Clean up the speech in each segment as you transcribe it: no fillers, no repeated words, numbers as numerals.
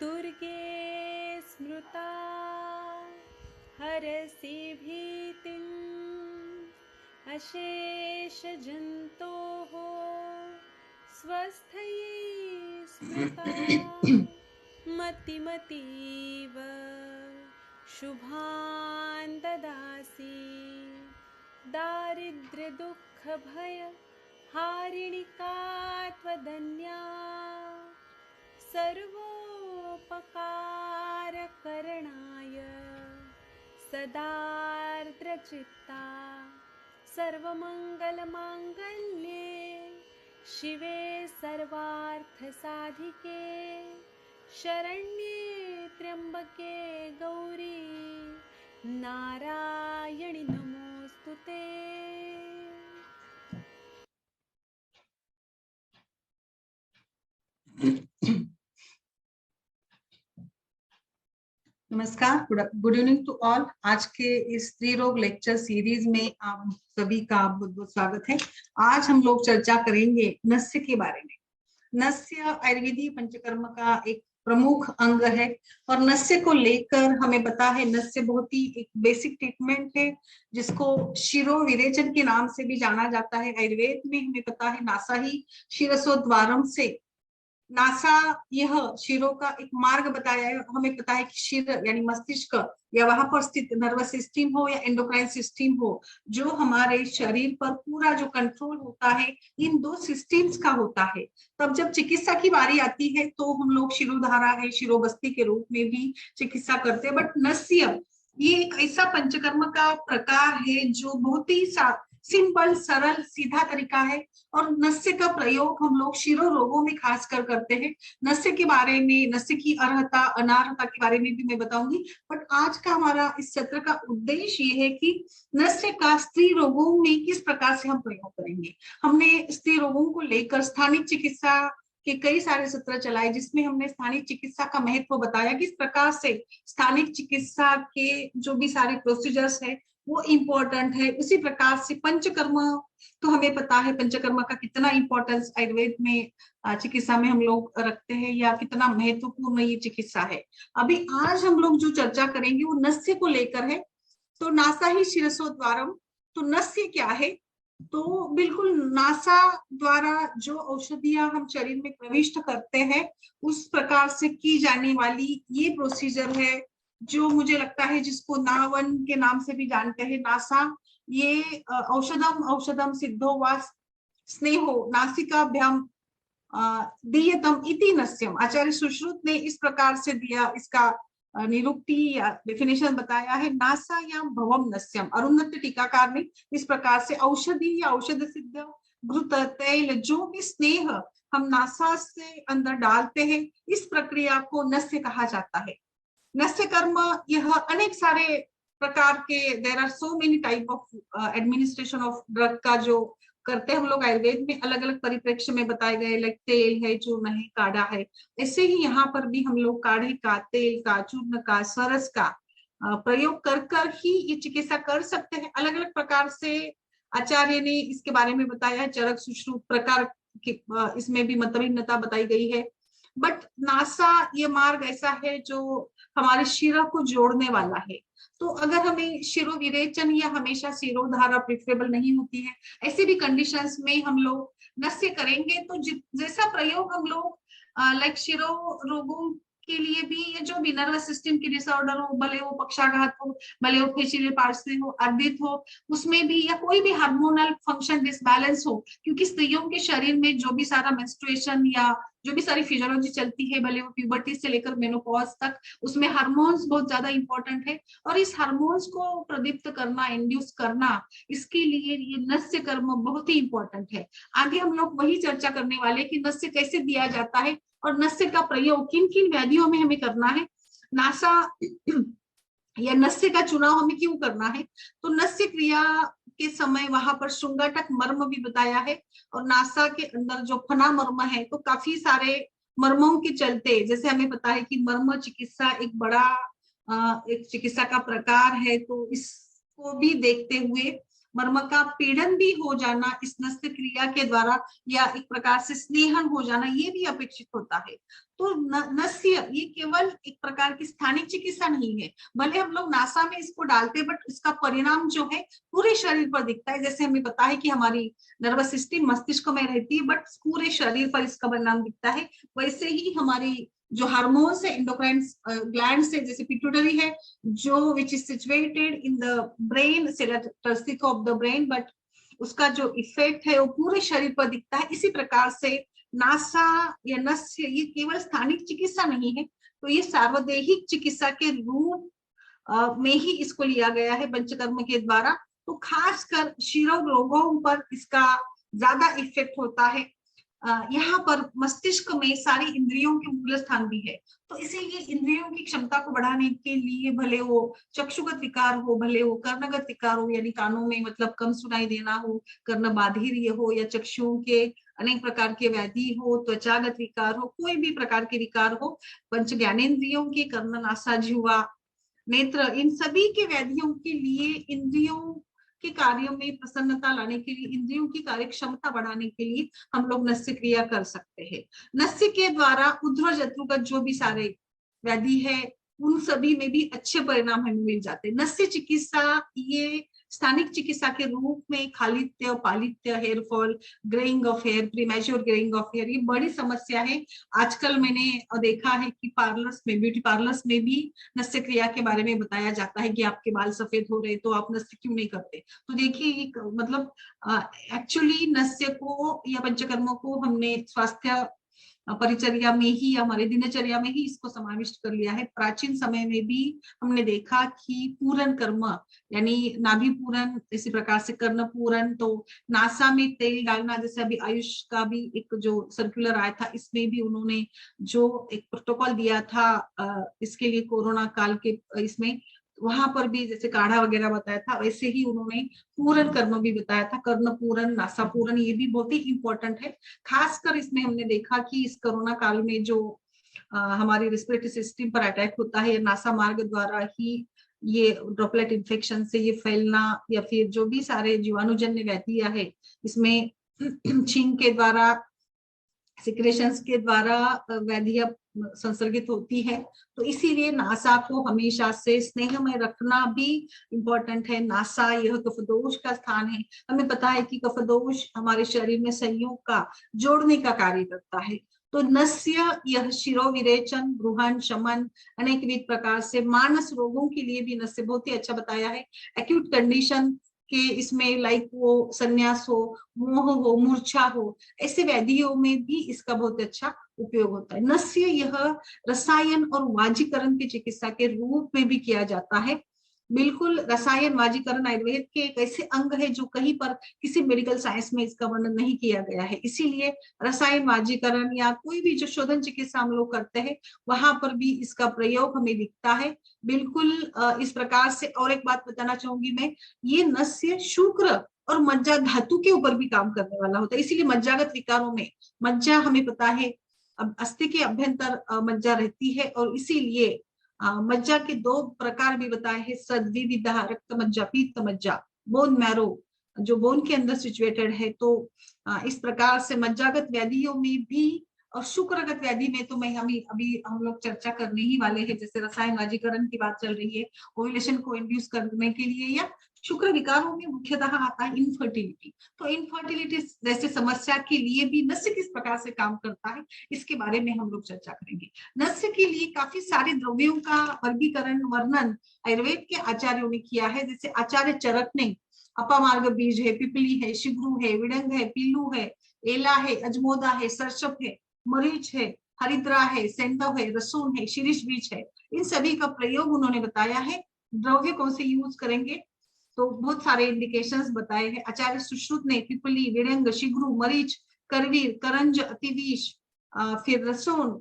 दुर्गे स्मृता हरसि भीतिम् अशेषजन्तोः स्वस्थयै स्मृता मतिमतीव शुभान् ददासि दारिद्र्यदुःखभय हारिणिका त्वदन्या सर्वोपकारकरणाय सदार्द्रचित्ता सर्वमङ्गलमाङ्गल्ये शिवे सर्वार्थसाधिके शरण्ये त्र्यम्बके गौरी नारायणि नमोस्तुते। नमस्कार, गुड इवनिंग टू ऑल। आज के इस स्त्री रोग लेक्चर सीरीज में आप सभी का बहुत बहुत स्वागत है। आज हम लोग चर्चा करेंगे नस्य के बारे में। नस्य आयुर्वेदीय पंचकर्म का एक प्रमुख अंग है और नस्य को लेकर हमें पता है नस्य बहुत ही एक बेसिक ट्रीटमेंट है जिसको शिरो विरेचन के नाम से भी जाना जाता है। आयुर्वेद में हमें पता है नासा ही शिरसोद्वारम से नासा यह शिरो का एक मार्ग बताया है। हमें पता है कि शिर यानी मस्तिष्क या वहां पर स्थित नर्वस सिस्टम हो या एंडोक्राइन सिस्टम हो, जो हमारे शरीर पर पूरा जो कंट्रोल होता है इन दो सिस्टम्स का होता है। तब जब चिकित्सा की बारी आती है तो हम लोग शिरोधारा है, शिरोबस्ती के रूप में भी चिकित्सा करते हैं। बट नस्य ये एक ऐसा पंचकर्म का प्रकार है जो बहुत ही सिंपल, सरल, सीधा तरीका है और नस्य का प्रयोग हम लोग शिरो रोगों में खासकर करते हैं। नस्य के बारे में, नस्य की अर्हता अनार्हता के बारे में भी मैं बताऊंगी। बट आज का हमारा इस सत्र का उद्देश्य ये है कि नस्य का स्त्री रोगों में किस प्रकार से हम प्रयोग करेंगे। हमने स्त्री रोगों को लेकर स्थानिक चिकित्सा के कई सारे सत्र चलाए जिसमें हमने स्थानिक चिकित्सा का महत्व बताया, किस प्रकार से स्थानिक चिकित्सा के जो भी सारे प्रोसीजर्स है वो इम्पोर्टेंट है। उसी प्रकार से पंचकर्म, तो हमें पता है पंचकर्म का कितना इंपॉर्टेंस आयुर्वेद में चिकित्सा में हम लोग रखते हैं या कितना महत्वपूर्ण ये चिकित्सा है। अभी आज हम लोग जो चर्चा करेंगे वो नस्य को लेकर है। तो नासा ही शिरसोद्वारम, तो नस्य क्या है? तो बिल्कुल नासा द्वारा जो औषधियां हम शरीर में प्रविष्ट करते हैं उस प्रकार से की जाने वाली ये प्रोसीजर है जो मुझे लगता है जिसको नावन के नाम से भी जानते हैं। नासा ये औषधम औषधम सिद्धो वा स्नेहो नासिकाभ्याम दीयतम इति नस्यम। आचार्य सुश्रुत ने इस प्रकार से दिया, इसका निरुक्ति या डेफिनेशन बताया है, नासा या भवम नस्यम। अरुंधति टीकाकार ने इस प्रकार से औषधि या औषध सिद्ध घृत तैल जो भी स्नेह हम नासा से अंदर डालते हैं इस प्रक्रिया को नस्य कहा जाता है। नस्य कर्म यह अनेक सारे प्रकार के, there are so many type of administration of drug का जो करते हैं हम लोग आयुर्वेद में, अलग अलग परिप्रेक्ष्य में बताए गए। लाइक तेल है, चूर्ण है, काढ़ा है, ऐसे ही यहाँ पर भी हम लोग काढ़े का, तेल का, चूर्ण का, सरस का प्रयोग कर कर ही ये चिकित्सा कर सकते हैं। अलग अलग प्रकार से आचार्य ने इसके बारे में बताया है। चरक सुश्रुत प्रकार की इसमें भी मतभिन्नता बताई गई है। बट नासा ये मार्ग ऐसा है जो हमारे शिरा को जोड़ने वाला है। तो अगर हमें शिरो विरेचन या हमेशा शिरोधारा प्रेफरेबल नहीं होती है, ऐसी भी कंडीशंस में हम लोग नस्य करेंगे तो जैसा प्रयोग हम लोग लाइक शिरो रोगों के लिए भी, ये जो भी नर्वस सिस्टम की डिसऑर्डर हो, भले वो पक्षाघात हो, भले वो फेशियल पार्श्व हो, अर्दित हो, उसमें भी, या कोई भी हार्मोनल फंक्शन डिसबैलेंस हो, क्योंकि स्त्रियों के शरीर में जो भी सारा मेंस्ट्रुएशन या जो भी सारी फिजियोलॉजी चलती है, भले वो प्यूबर्टी से लेकर मेनोपॉज तक, उसमें हार्मोन्स बहुत ज्यादा इंपॉर्टेंट है और इस हार्मोन्स को प्रदीप्त करना, इंड्यूस करना, इसके लिए ये नस्य कर्म बहुत ही इंपॉर्टेंट है। आगे हम लोग वही चर्चा करने वाले कि नस्य कैसे दिया जाता है और नस्य का प्रयोग किन किन व्याधियों में हमें करना है, नासा या नस्य का चुनाव हमें क्यों करना है। तो नस्य क्रिया के समय वहां पर श्रृंगाटक मर्म भी बताया है और नासा के अंदर जो फना मर्म है, तो काफी सारे मर्मों के चलते, जैसे हमें पता है कि मर्म चिकित्सा एक बड़ा एक चिकित्सा का प्रकार है, तो इसको भी देखते हुए मर्म का पीड़न भी हो जाना इस नस्य क्रिया के द्वारा, या एक प्रकार से स्नेहन हो जाना, ये भी अपेक्षित होता है। तो नस्य ये केवल एक प्रकार की स्थानिक चिकित्सा नहीं है, भले हम लोग नासा में इसको डालते हैं, बट इसका परिणाम जो है पूरे शरीर पर दिखता है। जैसे हमें पता है कि हमारी नर्वस सिस्टम मस्तिष्क में रहती है, बट पूरे शरीर पर इसका परिणाम दिखता है। वैसे ही हमारी जो हार्मोन्स है, इंडोक्राइन ग्लैंड से, जैसे पिट्यूटरी है जो which is situated in the brain, cerebrum of the brain, but उसका जो इफेक्ट है वो पूरे शरीर पर दिखता है। इसी प्रकार से नासा या नस्य ये केवल स्थानिक चिकित्सा नहीं है, तो ये सार्वदेहिक चिकित्सा के रूप में ही इसको लिया गया है पंचकर्म के द्वारा। तो खासकर शिरोग रोगों पर इसका ज्यादा इफेक्ट होता है। यहाँ पर मस्तिष्क में सारी इंद्रियों के मूल स्थान भी है, तो इसीलिए इंद्रियों की क्षमता को बढ़ाने के लिए, भले वो चक्षुगत विकार हो, भले वो कर्णगत विकार हो, यानी कानों में मतलब कम सुनाई देना हो, कर्ण बाधिर्य हो, या चक्षुओं के अनेक प्रकार के व्याधि हो, त्वचागत विकार हो, कोई भी प्रकार के विकार हो, पंच ज्ञानेन्द्रियों के कर्ण, नासा, जिह्वा, नेत्र, इन सभी के व्याधियों के लिए, इंद्रियों के कार्यों में प्रसन्नता लाने के लिए, इंद्रियों की कार्य क्षमता बढ़ाने के लिए हम लोग नस्य क्रिया कर सकते हैं। नस्य के द्वारा उध्र जत्रुगत जो भी सारे व्याधि है उन सभी में भी अच्छे परिणाम हमें मिल जाते हैं। नस्य चिकित्सा ये स्थानिक चिकित्सा के रूप में खालित्य, पालित्य, hair fall, greying of hair, premature greying of hair, ये बड़ी समस्या है। आजकल मैंने देखा है कि पार्लर्स में, ब्यूटी पार्लर्स में भी नस्य क्रिया के बारे में बताया जाता है कि आपके बाल सफेद हो रहे तो आप नस्य क्यों नहीं करते। तो देखिए मतलब एक्चुअली नस्य को या पंचकर्म को हमने स्वास्थ्य परिचर्या में ही, हमारे दिनचर्या में ही इसको समाविष्ट कर लिया है। प्राचीन समय में भी हमने देखा कि पूरन कर्म यानी नाभि पूरन, इसी प्रकार से कर्ण पूरन, तो नासा में तेल डालना, जैसे अभी आयुष का भी एक जो सर्कुलर आया था, इसमें भी उन्होंने जो एक प्रोटोकॉल दिया था इसके लिए कोरोना काल के इसमें, वहां पर भी जैसे काढ़ा वगैरह बताया था, वैसे ही उन्होंने पूरन कर्म भी बताया था, कर्ण पूरन, नासा पूरन, ये भी बहुत ही इंपॉर्टेंट है। खासकर इसमें हमने देखा कि इस कोरोना काल में जो हमारी रेस्पिरेटरी सिस्टम पर अटैक होता है, नासा मार्ग द्वारा ही ये ड्रॉपलेट इन्फेक्शन से ये फैलना, या फिर जो भी सारे जीवाणुजन्य व्याधियां है, इसमें छींक के द्वारा, सिक्रेशंस के द्वारा व्याधियां संसर्गित होती है। तो इसीलिए नासा को हमेशा से स्नेह में रखना भी इम्पोर्टेंट है। नासा यह कफदोष का स्थान है। हमें पता है कि कफदोष हमारे शरीर में संयोग का, जोड़ने का कार्य करता है। तो नस्य यह शिरोविरेचन, ब्रूहन, शमन, अनेक विध प्रकार से मानस रोगों के लिए भी नस्य बहुत ही अच्छा बताया है। एक्यूट कंडीशन के इसमें लाइक वो संन्यास हो, मोह हो, मूर्छा हो, ऐसे व्याधियों में भी इसका बहुत अच्छा उपयोग होता है। नस्य यह रसायन और वाजीकरण की चिकित्सा के रूप में भी किया जाता है। बिल्कुल, रसायन वाजीकरण आयुर्वेद के एक ऐसे अंग है जो कहीं पर किसी मेडिकल साइंस में इसका वर्णन नहीं किया गया है। इसीलिए रसायन वाजीकरण या कोई भी जो शोधन चिकित्सा हम लोग करते हैं वहां पर भी इसका प्रयोग हमें दिखता है। बिल्कुल इस प्रकार से। और एक बात बताना चाहूंगी मैं, ये नस्य शुक्र और मज्जा धातु के ऊपर भी काम करने वाला होता है। इसीलिए मज्जागत विकारों में, मज्जा हमें पता है अब अस्थि के अभ्यंतर मज्जा रहती है, और इसीलिए मज्जा के दो प्रकार भी बताए हैं, सद्विविधा, रक्त मज्जा, पीत्त मज्जा, बोन मैरो जो बोन के अंदर सिचुएटेड है। तो इस प्रकार से मज्जागत व्याधियों में भी, और शुक्रगत व्याधि में तो मैं अभी हम लोग चर्चा करने ही वाले हैं। जैसे रसायन वाजीकरण की बात चल रही है, ओव्यूलेशन को इंड्यूस करने के लिए, या शुक्र विकारों में मुख्यतः आता है इनफर्टिलिटी। तो इनफर्टिलिटी जैसे समस्या के लिए भी नस्य किस प्रकार से काम करता है, इसके बारे में हम लोग चर्चा करेंगे। नस्य के लिए काफी सारे द्रव्यों का वर्गीकरण, वर्णन आयुर्वेद के आचार्यों ने किया है। जैसे आचार्य चरक ने अपामार्ग बीज है, पिपली है, शिग्रू है, विडंग है, पीलू है, एला है, अजमोदा है, सरसप है, मरीच है, हरिद्रा है, सेंधव है, रसून है, शीरीष बीज है, इन सभी का प्रयोग उन्होंने बताया है। द्रव्य कौन से यूज करेंगे, तो बहुत सारे इंडिकेशंस बताए हैं। आचार्य सुश्रुत ने पिपली, विडंग, शिग्रू, मरीच, करवीर, करंज, अतिविश, फिर रसून,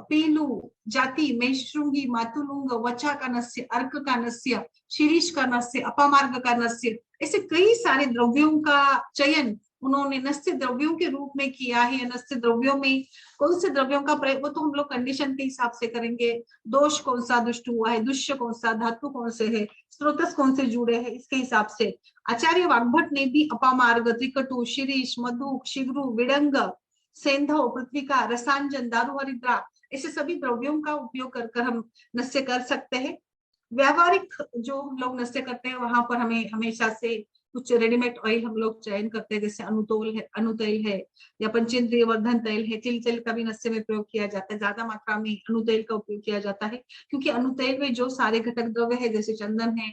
पीलू, जाति, मेषशृंगी, मातुलुंग, वचा का नस्य, अर्क का नस्य, शीरीष का नस्य, अपामार्ग का नस्य, ऐसे कई सारे द्रव्यों का चयन उन्होंने नस्य द्रव्यों के रूप में किया है, नस्य द्रव्यों में कौन से द्रव्यों का प्रयोग, वो तो हम लोग कंडीशन के हिसाब से करेंगे। दोष कौन सा दुष्ट हुआ है, दुष्य कौन सा, धातु कौन से है, स्रोतस कौन से जुड़े हैं, इसके हिसाब से आचार्य वाग्भट ने भी अपामार्ग, त्रिकटु, शिरीष, मधुक, शिग्रु, विडंग, सेंधव, पृथ्विका, रसांजन, दारु, हरिद्रा, ऐसे सभी द्रव्यों का उपयोग कर हम नस्य कर सकते हैं। व्यावहारिक जो हम लोग नस्य करते हैं वहां पर हमें हमेशा से कुछ रेडीमेड ऑयल हम लोग चयन करते हैं, जैसे अनुतैल है या पंचेंद्रिय वर्धन तैल है। तिल तेल का भी नस्य में प्रयोग किया जाता है, ज्यादा मात्रा में अनुतैल का उपयोग किया जाता है, क्योंकि अनुतैल में जो सारे घटक द्रव्य है, जैसे चंदन है,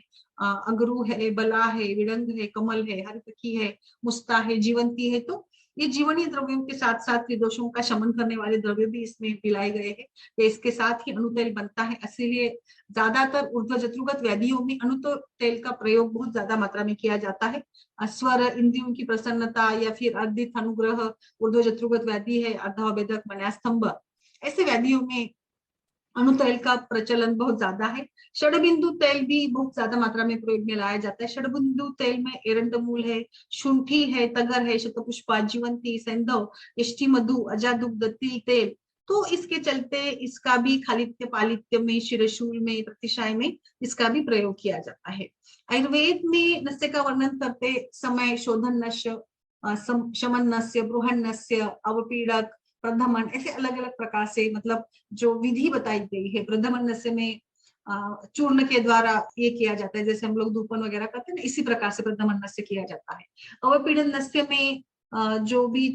अगरू है, बला है, विडंग है, कमल है, हरितकी है, मुस्ता है, जीवंती है, तो ये जीवनीय द्रव्यों के साथ साथ त्रिदोषों का शमन करने वाले द्रव्य भी इसमें मिलाए गए हैं, तो इसके साथ ही अनुतैल बनता है। इसीलिए ज्यादातर ऊर्ध्वजत्रुगत व्याधियों में अनुतैल का प्रयोग बहुत ज्यादा मात्रा में किया जाता है। स्वर इंद्रियों की प्रसन्नता या फिर अर्धित अनुग्रह ऊर्ध्वजत्रुगत व्याधि है, अर्धवेदक, मन्यास्तंभ, ऐसे व्याधियों में अनुतैल का प्रचलन बहुत ज्यादा है। षडबिंदु तैल भी बहुत ज्यादा मात्रा में प्रयोग में लाया जाता है। षडबिंदु तैल में एरंडमूल है, शुंठी है, तगर है, शतपुष्पा, जीवंती, सेंधव, यष्टि मधु, अजादुग्ध, तिल तेल, तो इसके चलते इसका भी खालित्य पालित्य में, शिरशूल में, प्रतिशाय में इसका भी प्रयोग किया जाता है। आयुर्वेद में नस्य का वर्णन करते समय शोधन नस्य, शमन नस्य, बृहन नस्य, अवपीड़क, प्रधमन, ऐसे अलग अलग प्रकार से मतलब जो विधि बताई गई है। प्रधमन नस्य में चूर्ण के द्वारा ये किया जाता है, जैसे हम लोग धूपन वगैरह करते हैं ना, इसी प्रकार से प्रधमन नस्य किया जाता है। अवपीड़न नस्य में जो भी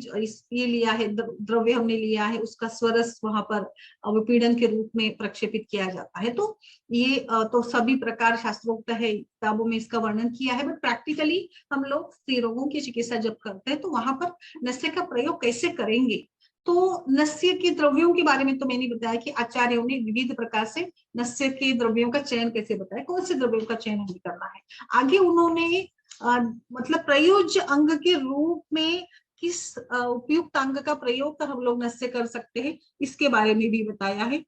ये लिया है, द्रव्य हमने लिया है, उसका स्वरस वहां पर अवपीड़न के रूप में प्रक्षेपित किया जाता है। तो ये तो सभी प्रकार शास्त्रोक्त है, किताबों में इसका वर्णन किया है, बट प्रैक्टिकली हम लोग स्त्री रोगों की चिकित्सा जब करते हैं तो वहां पर नस्य का प्रयोग कैसे करेंगे। तो नस्य के द्रव्यों के बारे में तो मैंने बताया कि आचार्यों ने विविध प्रकार से नस्य के द्रव्यों का चयन कैसे बताया, कौन से द्रव्यों का चयन हमें करना है। आगे उन्होंने मतलब प्रयोज्य अंग के रूप में किस उपयुक्त अंग का प्रयोग कर हम लोग नस्य कर सकते हैं, इसके बारे में भी बताया है।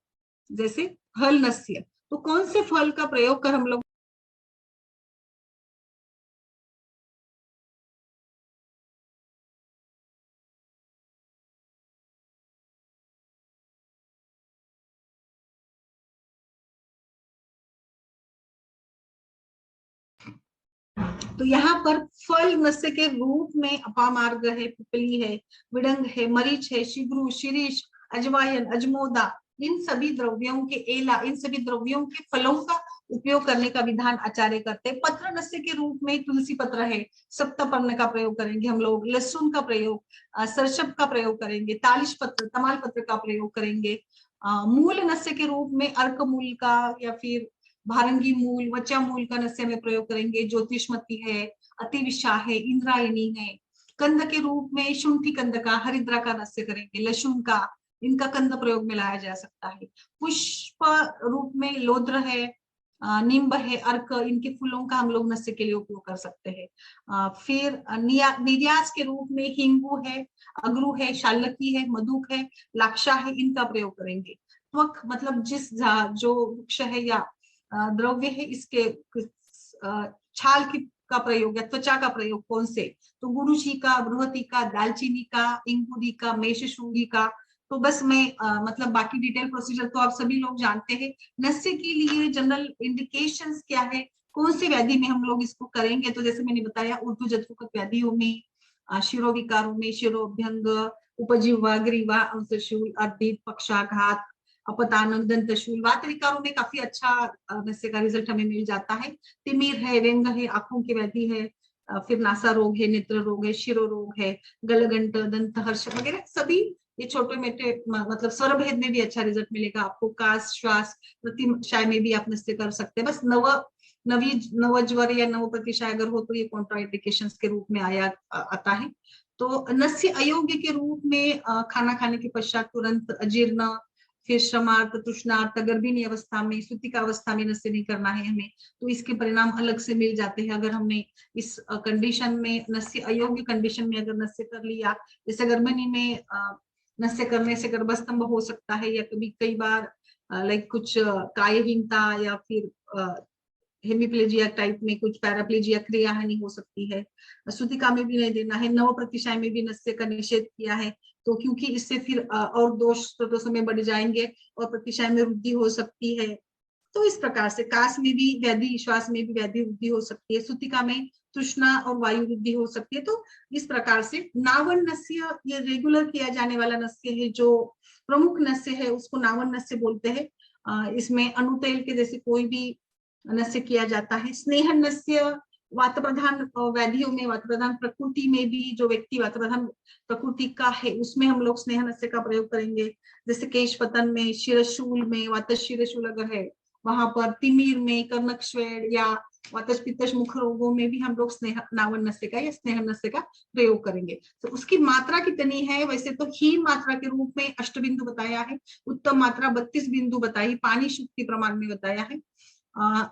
जैसे फल नस्य, तो कौन से फल का प्रयोग कर हम लोग तो यहाँ पर फल नस्य के रूप में अपामार्ग है, पिपली है, विडंग है, मरीच है, शिग्रु, शिरीष, अजवायन, अजमोदा, इन सभी द्रव्यों के एला, इन सभी द्रव्यों के फलों का उपयोग करने का विधान आचार्य करते हैं। पत्र नस्य के रूप में तुलसी पत्र है, सप्तपर्ण का प्रयोग करेंगे हम लोग, लहसुन का प्रयोग, सरसब का प्रयोग करेंगे, तालिश पत्र, तमाल पत्र का प्रयोग करेंगे। मूल नस्य के रूप में अर्क मूल का या फिर भारंगी मूल, वचा मूल का नस्य में प्रयोग करेंगे। ज्योतिषमती है, अतिविशा है, इंद्रायणी है। कंद के रूप में शुंठी कंद का, हरिद्रा का नस्य करेंगे, लहसुन का, इनका कंद प्रयोग में लाया जा सकता है। पुष्प रूप में लोद्र है, निम्ब है, अर्क, इनके फूलों का हम लोग नस्य के लिए उपयोग कर सकते हैं। फिर निर्यास के रूप में हिंगू है, अगरू है, शालकी है, मधुक है, लाक्षा है, इनका प्रयोग करेंगे। त्वक मतलब जिस जो वृक्ष है या द्रव्य है, इसके छाल की का प्रयोग या त्वचा का प्रयोग कौन से, तो गुरुची का, बृहति का, दालचीनी का, इंगुदी का, मेषशृंगी का। तो बस मैं मतलब बाकी डिटेल प्रोसीजर तो आप सभी लोग जानते हैं। नस्य के लिए जनरल इंडिकेशंस क्या है, कौन से व्याधि में हम लोग इसको करेंगे, तो जैसे मैंने बताया ऊर्ध्वजत्रुगत व्याधियों में, शिरोविकारों में, शिरोभ्यंग, उपजीवा, ग्रीवा, अंशशूल, अर्धित, पक्षाघात, अपतानक, दंतशूल, वात विकारों में काफी अच्छा नस्य का रिजल्ट हमें मिल जाता है। तिमिर है, व्यंग है, आंखों की व्याधि है, फिर नासा रोग है, नेत्र रोग है, शिरो रोग है, गलगंट, दंत हर्ष वगैरह सभी ये छोटे मोटे मतलब स्वर भेद में भी अच्छा रिजल्ट मिलेगा आपको। काश, श्वास, प्रतिशाय में भी आप नस्य कर सकते हैं। बस नवज्वर या नव प्रतिशाय अगर हो तो ये कॉन्ट्राइंडिकेशन के रूप में आता है। तो नस्य अयोग्य के रूप में खाना खाने के पश्चात तुरंत अजीर्ण, फिर श्रमार्थ, तृष्णार्थ, गर्भिणी अवस्था में, सुतिका अवस्था में नस्य नहीं करना है हमें, तो इसके परिणाम अलग से मिल जाते हैं। अगर हमने इस कंडीशन में, नस्य अयोग्य कंडीशन में अगर नस्य कर लिया, जैसे गर्भिणी में नस्य करने से गर्भस्तंभ हो सकता है, या कभी कई बार लाइक कुछ कायहीनता या फिर हेमिप्लेजिया टाइप में कुछ पैराप्लेजिया क्रिया हानि हो सकती है। सूतिका में भी नहीं देना है। नव प्रतिशय में भी नस्य का निषेध किया है, तो क्योंकि इससे फिर और दोष प्रदोषों में बढ़ जाएंगे और प्रतिशय में वृद्धि हो सकती है। तो इस प्रकार से काश में भी व्याधि, श्वास में भी व्याधि वृद्धि हो सकती है, सूतिका में तृष्णा और वायु वृद्धि हो सकती है। तो इस प्रकार से नावन नस्य ये रेगुलर किया जाने वाला नस्य है, जो प्रमुख नस्य है उसको नावन नस्य बोलते हैं। इसमें अनुतेल के जैसे कोई भी नस्य किया जाता है। स्नेहन नस्य वात प्रधान व्याधियों में, वात प्रधान प्रकृति में भी जो व्यक्ति वात प्रधान प्रकृति का है उसमें हम लोग स्नेह नस्य का प्रयोग करेंगे। जैसे केश पतन में, शिरशूल में, वात शिरशूल अगर है वहां पर, तिमिर में, कर्णकश्वेड या वातज पित्तज मुख रोगों में भी हम लोग स्नेह नावन नस्य का या स्नेह नस्य का प्रयोग करेंगे। तो उसकी मात्रा कितनी है, वैसे तो हीन मात्रा के रूप में 8 बिंदु बताया है, उत्तम मात्रा 32 बिंदु बताई, पानी शुक्ति प्रमाण में बताया है।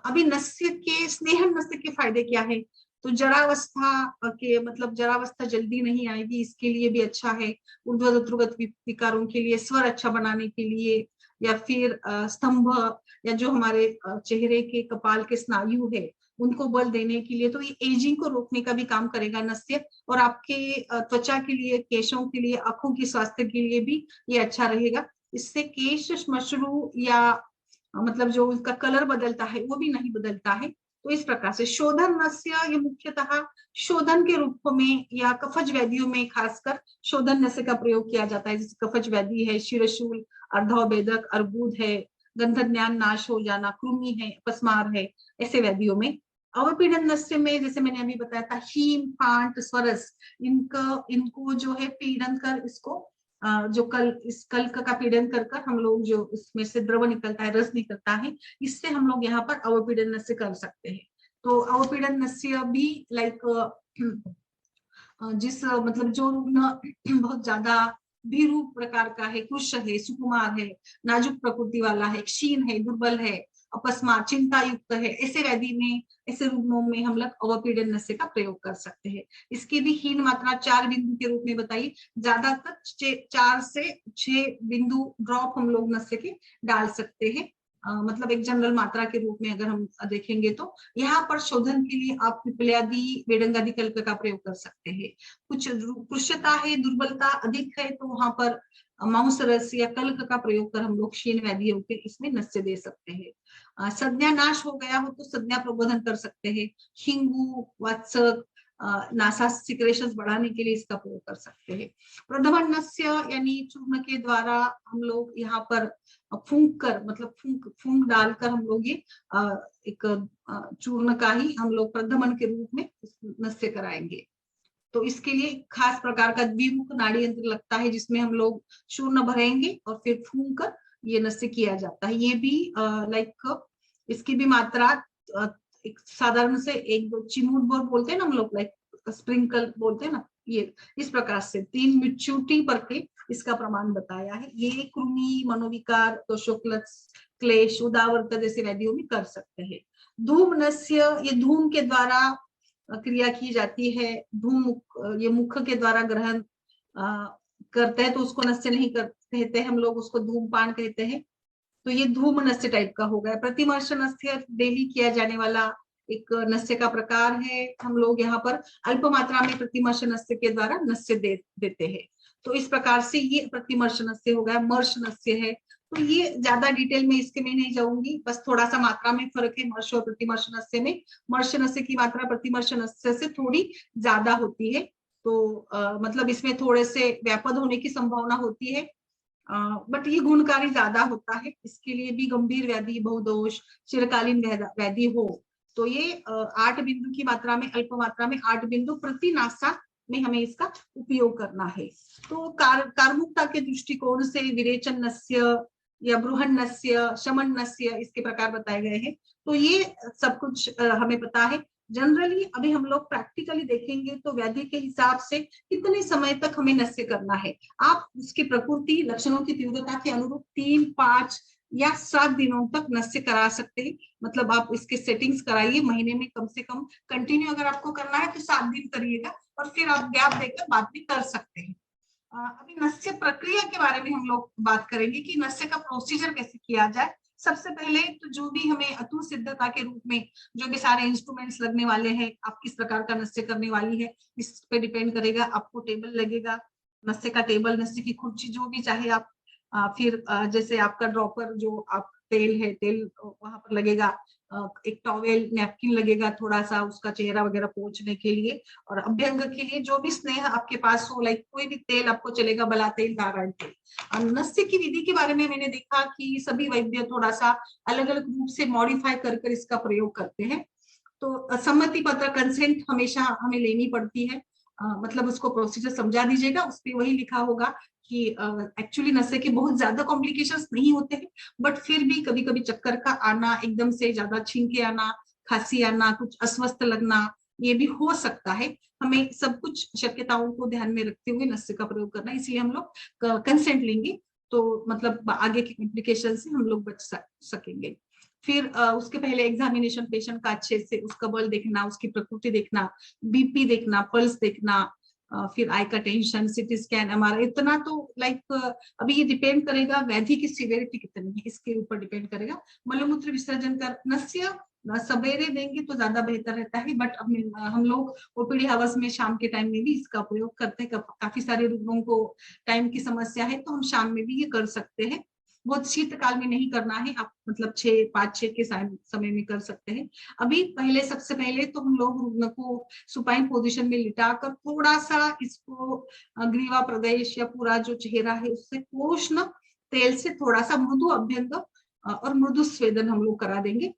अभी नस्य के, स्नेह नस्य के फायदे क्या है, तो जरावस्था के मतलब जरावस्था जल्दी नहीं आएगी, इसके लिए भी अच्छा है। ऊर्ध्वगत विकारों के लिए, स्वर अच्छा बनाने के लिए, या फिर स्तंभ या जो हमारे चेहरे के कपाल के स्नायु है उनको बल देने के लिए, तो ये एजिंग को रोकने का भी काम करेगा नस्य। और आपके त्वचा के लिए, केशों के लिए, आंखों की स्वास्थ्य के लिए भी ये अच्छा रहेगा। इससे केश श्मश्रु या मतलब जो उसका कलर बदलता है वो भी नहीं बदलता है। तो इस प्रकार से शोधन नस्य ये मुख्यतः शोधन के रूप में या कफज व्याधियों में खासकर शोधन नस्य का प्रयोग किया जाता है। जैसे कफज व्याधि है, शिरशूल, अर्धोवेदक, अर्बुद है, गंधज्ञान नाश हो जाना, कृमि है, अपस्मार है, ऐसे व्याधियों में। अवपीड़न नस्य में जैसे मैंने अभी बताया था, हीम, पांट, स्वरस, इनको जो है पीड़न कर, इसको जो इस कल्क का पीड़न कर कर हम लोग जो उसमें से द्रव निकलता है, रस निकलता है, इससे हम लोग यहाँ पर अवपीड़न नस्य कर सकते हैं। तो अवपीड़न नस्य भी लाइक जिस मतलब जो बहुत ज्यादा भीरू प्रकार का है, कृश है, सुकुमार है, नाजुक प्रकृति वाला है, क्षीण है, दुर्बल है, अपस्मार, चिंता युक्त है, ऐसे व्याधि में, ऐसे रूपों में हम लोग अवपीड़न नस्य का प्रयोग कर सकते हैं। इसकी भी हीन मात्रा 4 बिंदु के रूप में बताई, ज्यादातर 4 से 6 बिंदु ड्रॉप हम लोग नस्य के डाल सकते हैं। मतलब एक जनरल मात्रा के रूप में अगर हम देखेंगे तो यहाँ पर शोधन के लिए आप पिपल्यादि, वेडंगादि कल्प का प्रयोग कर सकते हैं। कुछ कृष्यता है, दुर्बलता अधिक है, तो वहां पर मांस रस या कल्क का प्रयोग कर हम लोग क्षीण व्याधियों के इसमें नस्य दे सकते हैं। संज्ञा नाश हो गया हो तो संज्ञा प्रबोधन कर सकते हैं। हिंगू, वात्सक, नासा सिक्रेशंस बढ़ाने के लिए इसका प्रयोग कर सकते हैं। प्रधमन नस्य यानी चूर्ण के द्वारा हम लोग यहाँ पर फूंक कर, मतलब फूंक डालकर हम लोग ये एक चूर्ण का ही हम लोग प्रधमन के रूप में नस्य कराएंगे। तो इसके लिए खास प्रकार का द्विमुख नाड़ी यंत्र लगता है, जिसमें हम लोग चूर्ण भरेंगे और फिर फूंक कर ये नस्य किया जाता है। ये भी लाइक इसकी भी मात्रा एक साधारण से 1-2 चिमूट भर बोलते हैं ना हम लोग, लाइक स्प्रिंकल बोलते हैं ना, ये इस प्रकार से 3 मिचूटी पर के इसका प्रमाण बताया है। ये कृमि, मनोविकार, क्लेश, उदावर्त जैसे व्याधियों में कर सकते हैं। धूम नस्य, ये धूम के द्वारा क्रिया की जाती है। धूम ये मुख के द्वारा ग्रहण करते हैं तो उसको नस्य नहीं कहते हम लोग, उसको धूमपान कहते हैं। तो ये धूम नस्य टाइप का हो गया। प्रतिमर्श नस्य डेली किया जाने वाला एक नस्य का प्रकार है। हम लोग यहाँ पर अल्प मात्रा में प्रतिमर्श नस्य के द्वारा नस्य देते हैं। तो इस प्रकार से ये प्रतिमर्श नस्य हो गया। मर्श नस्य है, तो ये ज्यादा डिटेल में इसके में नहीं जाऊंगी, बस थोड़ा सा मात्रा में फर्क है मर्श और प्रतिमर्श नस्य में। मर्श नस्य की मात्रा प्रतिमर्श नस्य से थोड़ी ज्यादा होती है, तो मतलब इसमें थोड़े से व्यापद होने की संभावना होती है, बट ये गुणकारी ज्यादा होता है। इसके लिए भी गंभीर व्याधि, बहुदोष, चिरकालीन व्याधि हो तो ये 8 बिंदु की मात्रा में, अल्प मात्रा में 8 बिंदु प्रति नासा में हमें इसका उपयोग करना है। तो कार्मुकता के दृष्टिकोण से विरेचन नस्य या बृहन नस्य, शमन नस्य, इसके प्रकार बताए गए हैं। तो ये सब कुछ हमें पता है। जनरली अभी हम लोग प्रैक्टिकली देखेंगे तो व्याधि के हिसाब से कितने समय तक हमें नस्य करना है, आप उसकी प्रकृति, लक्षणों की तीव्रता के अनुरूप 3, 5 या 7 दिनों तक नस्य करा सकते हैं। मतलब आप इसके सेटिंग्स कराइए, महीने में कम से कम कंटिन्यू अगर आपको करना है तो 7 दिन करिएगा और फिर आप गैप देकर बाद में कर सकते हैं। अभी नस्य प्रक्रिया के बारे में हम लोग बात करेंगे कि नस्य का प्रोसीजर कैसे किया जाए। सबसे पहले तो जो भी हमें अतु सिद्धता के रूप में जो भी सारे इंस्ट्रूमेंट्स लगने वाले हैं, आप किस प्रकार का नस्य करने वाली है इस पे डिपेंड करेगा। आपको टेबल लगेगा, नस्य का टेबल, नस्य की कुर्सी, जो भी चाहे आप। फिर जैसे आपका ड्रॉपर, जो आप तेल है, तेल वहां पर लगेगा। एक टॉवेल, नैपकिन लगेगा थोड़ा सा उसका चेहरा वगैरह पोंछने के लिए। और अभ्यंग के लिए जो भी स्नेह आपके पास हो, लाइक कोई भी तेल आपको चलेगा, बला तेल, नारायण तेल। नस्य की विधि के बारे में मैंने देखा कि सभी वैद्य थोड़ा सा अलग अलग रूप से मॉडिफाई कर कर इसका प्रयोग करते हैं। तो सम्मति पत्र, कंसेंट हमेशा हमें लेनी पड़ती है। मतलब उसको प्रोसीजर समझा दीजिएगा, उस पर वही लिखा होगा कि एक्चुअली नशे के बहुत ज्यादा कॉम्प्लिकेशंस नहीं होते हैं, बट फिर भी कभी कभी चक्कर का आना, एकदम से ज्यादा छींके आना, खांसी आना, कुछ अस्वस्थ लगना, ये भी हो सकता है। हमें सब कुछ शक्यताओं को ध्यान में रखते हुए नशे का प्रयोग करना है, इसलिए हम लोग कंसेंट लेंगे, तो मतलब आगे की कॉम्प्लिकेशन से हम लोग बच सकेंगे। फिर उसके पहले एग्जामिनेशन पेशेंट का अच्छे से, उसका बल देखना, उसकी प्रकृति देखना, बीपी देखना, पल्स देखना, फिर आई का टेंशन, सीटी स्कैन, एमआरआई, इतना तो लाइक अभी ये डिपेंड करेगा व्याधि की सिवियरिटी कितनी है, इसके ऊपर डिपेंड करेगा। मलमूत्र विसर्जन कर नस्य सवेरे देंगे तो ज्यादा बेहतर रहता है, बट हम लोग ओपीडी आवर्स में शाम के टाइम में भी इसका प्रयोग करते हैं। काफी सारे रोगों को टाइम की समस्या है, तो हम शाम में भी ये कर सकते हैं। बहुत शीतकाल में नहीं करना है, आप मतलब 5-6 के समय में कर सकते हैं। अभी पहले, सबसे पहले तो हम लोग रुग्ण को सुपाइन पोजीशन में लिटाकर थोड़ा सा इसको ग्रीवा प्रदेश या पूरा जो चेहरा है उससे उष्ण तेल से थोड़ा सा मृदु अभ्यंग और मृदु स्वेदन हम लोग करा देंगे।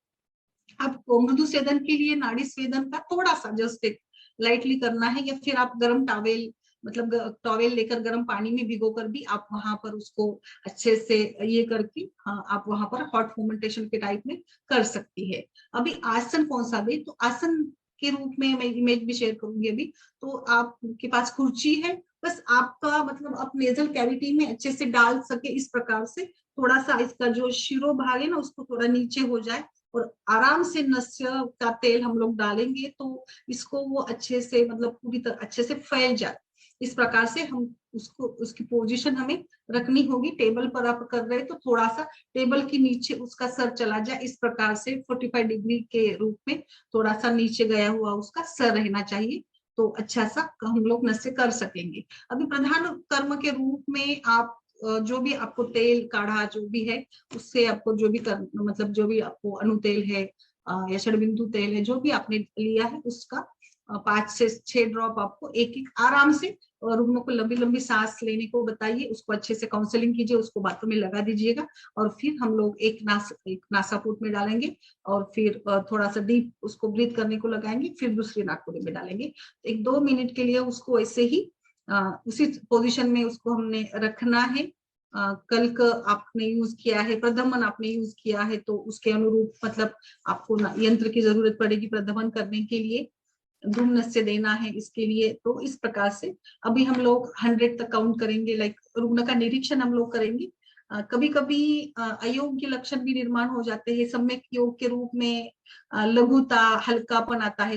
आपको मृदु स्वेदन के लिए नाड़ी स्वेदन का थोड़ा सा जस्ट एक लाइटली करना है, या फिर आप गर्म टॉवेल, मतलब टॉवेल लेकर गर्म पानी में भिगो कर भी आप वहां पर उसको अच्छे से ये करके, हाँ, आप वहां पर हॉट फोमेंटेशन के टाइप में कर सकती है। अभी आसन कौन सा दे, तो आसन के रूप में मैं इमेज भी शेयर करूंगी अभी। तो आपके पास कुर्सी है, बस आपका मतलब आप नेजल कैविटी में अच्छे से डाल सके इस प्रकार से, थोड़ा सा इसका जो शिरोभाग है ना उसको थोड़ा नीचे हो जाए, और आराम से नस्य का तेल हम लोग डालेंगे तो इसको वो अच्छे से, मतलब पूरी तरह अच्छे से फैल जाए। इस प्रकार से हम उसको, उसकी पोजीशन हमें रखनी होगी। टेबल पर आप कर रहे तो थोड़ा सा टेबल के नीचे उसका सर चला जाए, इस प्रकार से 45 डिग्री के रूप में थोड़ा सा नीचे गया हुआ उसका सर रहना चाहिए, तो अच्छा सा हम लोग नस्य कर सकेंगे। अभी प्रधान कर्म के रूप में आप जो भी आपको तेल काढ़ा जो भी है, उससे आपको जो भी मतलब जो भी आपको अनुतेल है या षडबिंदु तेल है, जो भी आपने लिया है उसका 5 से 6 ड्रॉप आपको एक एक आराम से, और रुग्णों को लंबी लंबी सांस लेने को बताइए, उसको अच्छे से काउंसलिंग कीजिए, उसको बाथरूम में लगा दीजिएगा। और फिर हम लोग एक नासापुट में डालेंगे, और फिर थोड़ा सा डीप उसको ब्रीथ करने को लगाएंगे, फिर दूसरी नाकपुरी में डालेंगे। 1-2 मिनट के लिए उसको ऐसे ही उसी पोजीशन में उसको हमने रखना है। कल्क आपने यूज किया है, प्रदमन आपने यूज किया है, तो उसके अनुरूप मतलब आपको यंत्र की जरूरत पड़ेगी प्रदमन करने के लिए, धूम नस्य देना है इसके लिए। तो इस प्रकार से अभी हम लोग 100 तक काउंट करेंगे, लाइक रुग्ण का निरीक्षण हम लोग करेंगे। कभी कभी अयोग्य लक्षण भी निर्माण हो जाते हैं। सम्यक योग के रूप में लघुता, हल्कापन आता है,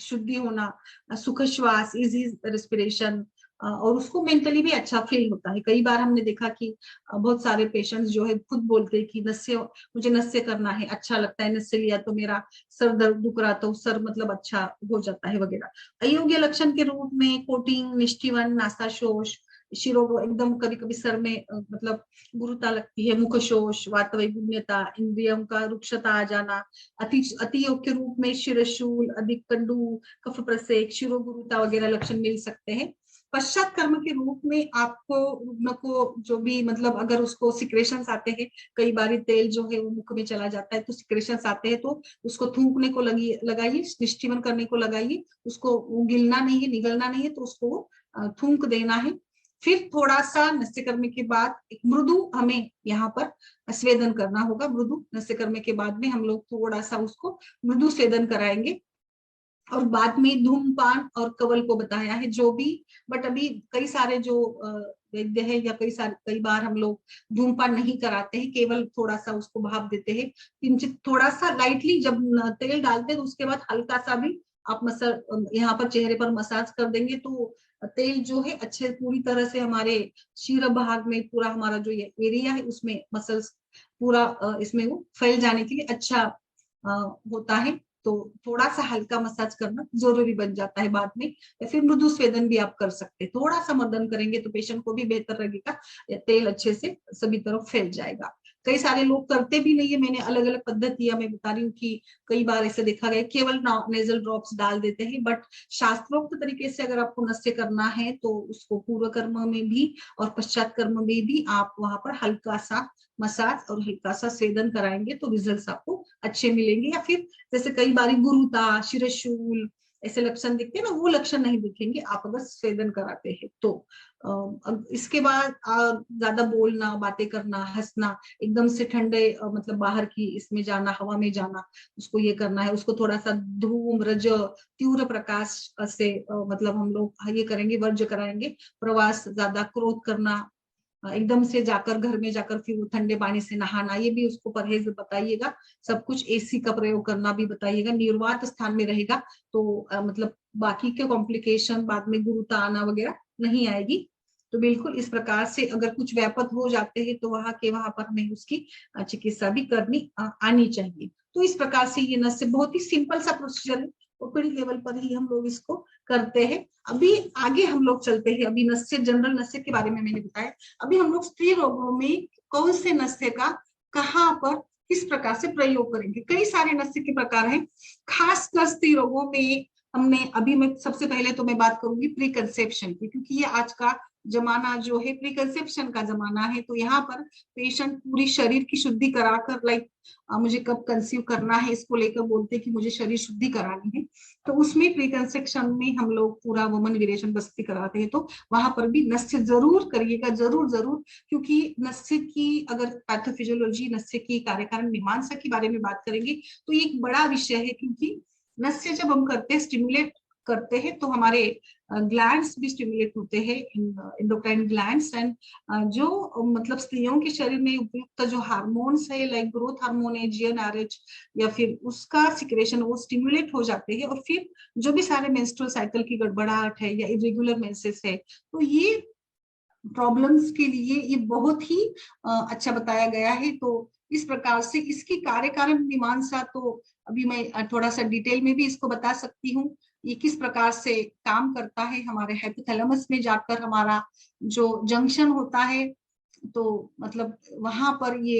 शुद्धि होना, सुख श्वास, इजी रेस्पिरेशन, और उसको मेंटली भी अच्छा फील होता है। कई बार हमने देखा कि बहुत सारे पेशेंट्स जो है खुद बोलते हैं कि नस्य, मुझे नस्य करना है, अच्छा लगता है, नस्य लिया तो मेरा सर दर्द दुख रहा तो सर मतलब अच्छा हो जाता है वगैरह। अयोग्य लक्षण के रूप में कोटिंग, निष्ठीवन, नासाशोष, शिरो एकदम कभी कभी सर में मतलब गुरुता लगती है, मुखशोष, वातवैगुण्यता, इंद्रियों का रुक्षता आ जाना, अति योग के रूप में शिरशूल, अधिक कंडू, कफ प्रसेक, शिरोगुरुता वगैरह लक्षण मिल सकते हैं। पश्चात कर्म के रूप में आपको रुग्ण को जो भी मतलब अगर उसको सिक्रेशंस आते हैं, कई बार तेल जो है वो मुख में चला जाता है तो सिक्रेशंस आते हैं, तो उसको थूकने को लगाइए, निष्ठीवन करने को लगाइए, उसको गिलना नहीं है, निगलना नहीं है, तो उसको थूक देना है। फिर थोड़ा सा नस्य करने के बाद एक मृदु हमें यहाँ पर स्वेदन करना होगा। मृदु नस्य करने के बाद में हम लोग थोड़ा सा उसको मृदु स्वेदन कराएंगे। और बाद में धूमपान और कवल को बताया है जो भी, बट अभी कई सारे जो वैद्य है या कई बार हम लोग धूमपान नहीं कराते हैं, केवल थोड़ा सा उसको भाप देते हैं, किंचित थोड़ा सा लाइटली जब तेल डालते हैं तो उसके बाद हल्का सा भी आप यहाँ पर चेहरे पर मसाज कर देंगे, तो तेल जो है अच्छे पूरी तरह से हमारे शीर भाग में, पूरा हमारा जो ये एरिया है उसमें मसल्स पूरा इसमें वो फैल जाने के लिए अच्छा होता है। तो थोड़ा सा हल्का मसाज करना जरूरी बन जाता है बाद में, या फिर मृदु स्वेदन भी आप कर सकते हैं। थोड़ा सा मर्दन करेंगे तो पेशेंट को भी बेहतर लगेगा, या तेल अच्छे से सभी तरफ फैल जाएगा। कई सारे लोग करते भी नहीं है, मैंने अलग अलग पद्धतियां मैं बता रही हूँ कि कई बार ऐसे देखा गया केवल नेजल ड्रॉप्स डाल देते हैं, बट शास्त्रोक्त तरीके से अगर आपको नस्य करना है तो उसको पूर्व कर्म में भी और पश्चात कर्म में भी आप वहां पर हल्का सा मसाज और हल्का सा स्वेदन कराएंगे तो रिजल्ट्स आपको अच्छे मिलेंगे। या फिर जैसे कई बार गुरुता, शिरशूल ऐसे लक्षण दिखते हैं ना, वो लक्षण नहीं दिखेंगे आप अगर स्वेदन कराते हैं तो। अब इसके बाद ज्यादा बोलना, बातें करना, हंसना, एकदम से ठंडे मतलब बाहर की इसमें जाना, हवा में जाना, उसको ये करना है। उसको थोड़ा सा धूम, रज, तीव्र प्रकाश से मतलब हम लोग ये करेंगे, वर्ज कराएंगे। प्रवास ज्यादा, क्रोध करना, एकदम से जाकर घर में जाकर फिर वो ठंडे पानी से नहाना, ये भी उसको परहेज बताइएगा। सब कुछ एसी का प्रयोग करना भी बताइएगा। निर्वात स्थान में रहेगा तो मतलब बाकी के कॉम्प्लिकेशन बाद में गुरुता आना वगैरह नहीं आएगी। तो बिल्कुल इस प्रकार से अगर कुछ व्यापक हो जाते हैं तो वहां पर हमें उसकी चिकित्सा भी करनी आनी चाहिए। तो इस प्रकार से ये नस से बहुत ही सिंपल सा प्रोसीजर है, ओपीडी लेवल पर ही हम लोग इसको करते हैं। अभी आगे हम लोग चलते हैं। अभी नस्य, जनरल नस्य के बारे में मैंने बताया। अभी हम लोग स्त्री रोगों में कौन से नस्य का कहाँ पर किस प्रकार से प्रयोग करेंगे। कई सारे नस्य के प्रकार हैं, खासकर स्त्री रोगों में हमने अभी मैं सबसे पहले तो मैं बात करूंगी प्री कंसेप्शन की, क्योंकि ये आज का जमाना जो है प्री कंसेप्शन का जमाना है। तो यहाँ पर पेशेंट पूरी शरीर की शुद्धि कराकर, लाइक मुझे कब कंसीव करना है इसको लेकर बोलते हैं कि मुझे शरीर शुद्धि करानी है, तो उसमें प्री कंसेप्शन में हम लोग पूरा वुमन वीरेशन बस्ती कराते हैं। तो वहां पर भी नस्य जरूर करिएगा, जरूर जरूर, क्योंकि नस्य की अगर पैथोफिजियोलॉजी, नस्य की कार्यकारण मीमांसा के बारे में बात करेंगे तो ये एक बड़ा विषय है। क्योंकि नस्य जब हम करते हैं, स्टिमुलेट करते हैं, तो हमारे ग्लैंड्स भी स्टिमुलेट होते हैं, एंडोक्राइन ग्लैंड्स। एंड जो मतलब स्त्रियों के शरीर में उपयुक्त जो हार्मोन्स है, लाइक ग्रोथ हार्मोन है, GnRH, या फिर उसका सिक्रेशन वो स्टिमुलेट हो जाते हैं। और फिर जो भी सारे मेंस्ट्रुअल साइकिल की गड़बड़ाहट है या इरेगुलर मेंसेस है, तो ये प्रॉब्लम्स के लिए ये बहुत ही अच्छा बताया गया है। तो इस प्रकार से इसकी कार्यकारण मीमांसा तो अभी मैं थोड़ा सा डिटेल में भी इसको बता सकती हूँ, ये किस प्रकार से काम करता है। हमारे हाइपोथैलेमस में जाकर हमारा जो जंक्शन होता है, तो मतलब वहां पर ये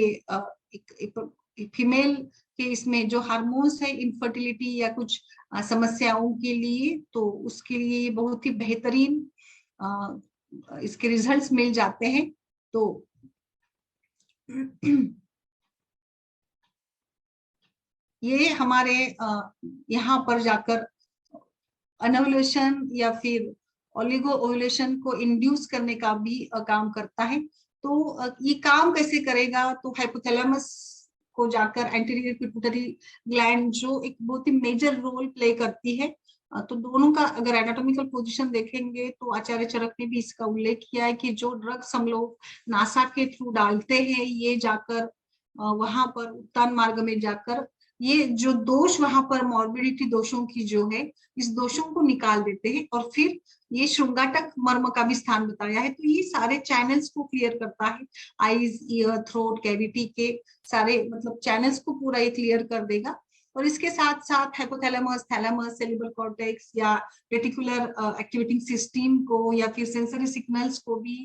एक फीमेल के इसमें जो हार्मोन्स है, इनफर्टिलिटी या कुछ समस्याओं के लिए, तो उसके लिए ये बहुत ही बेहतरीन इसके रिजल्ट्स मिल जाते हैं। तो ये हमारे यहाँ पर जाकर अनोवुलेशन या फिर ओलिगो ओवुलेशन को इंड्यूस करने का भी काम करता है। तो ये काम कैसे करेगा, तो हाइपोथैलेमस को जाकर एंटीरियर पिट्यूटरी ग्लैंड जो एक बहुत ही मेजर रोल प्ले करती है। तो दोनों का अगर एनाटॉमिकल पोजीशन देखेंगे तो आचार्य चरक ने भी इसका उल्लेख किया है कि जो ड्रग्स हम लोग नासा के थ्रू डालते हैं, ये जाकर वहां पर उत्तान मार्ग में जाकर ये जो दोष वहां पर मॉर्बिडिटी दोषों की जो है, इस दोषों को निकाल देते हैं। और फिर ये श्रृंगाटक मर्म का भी स्थान बताया है, तो ये सारे चैनल्स को क्लियर करता है। आईज, ईयर, थ्रोट कैविटी के सारे मतलब चैनल्स को पूरा ये क्लियर कर देगा। और इसके साथ साथ हाइपोथैलेमस, थैलेमस, सेरिब्रल कॉर्टेक्स या रेटिकुलर एक्टिवेटिंग सिस्टम को या फिर सेंसरी सिग्नल्स को भी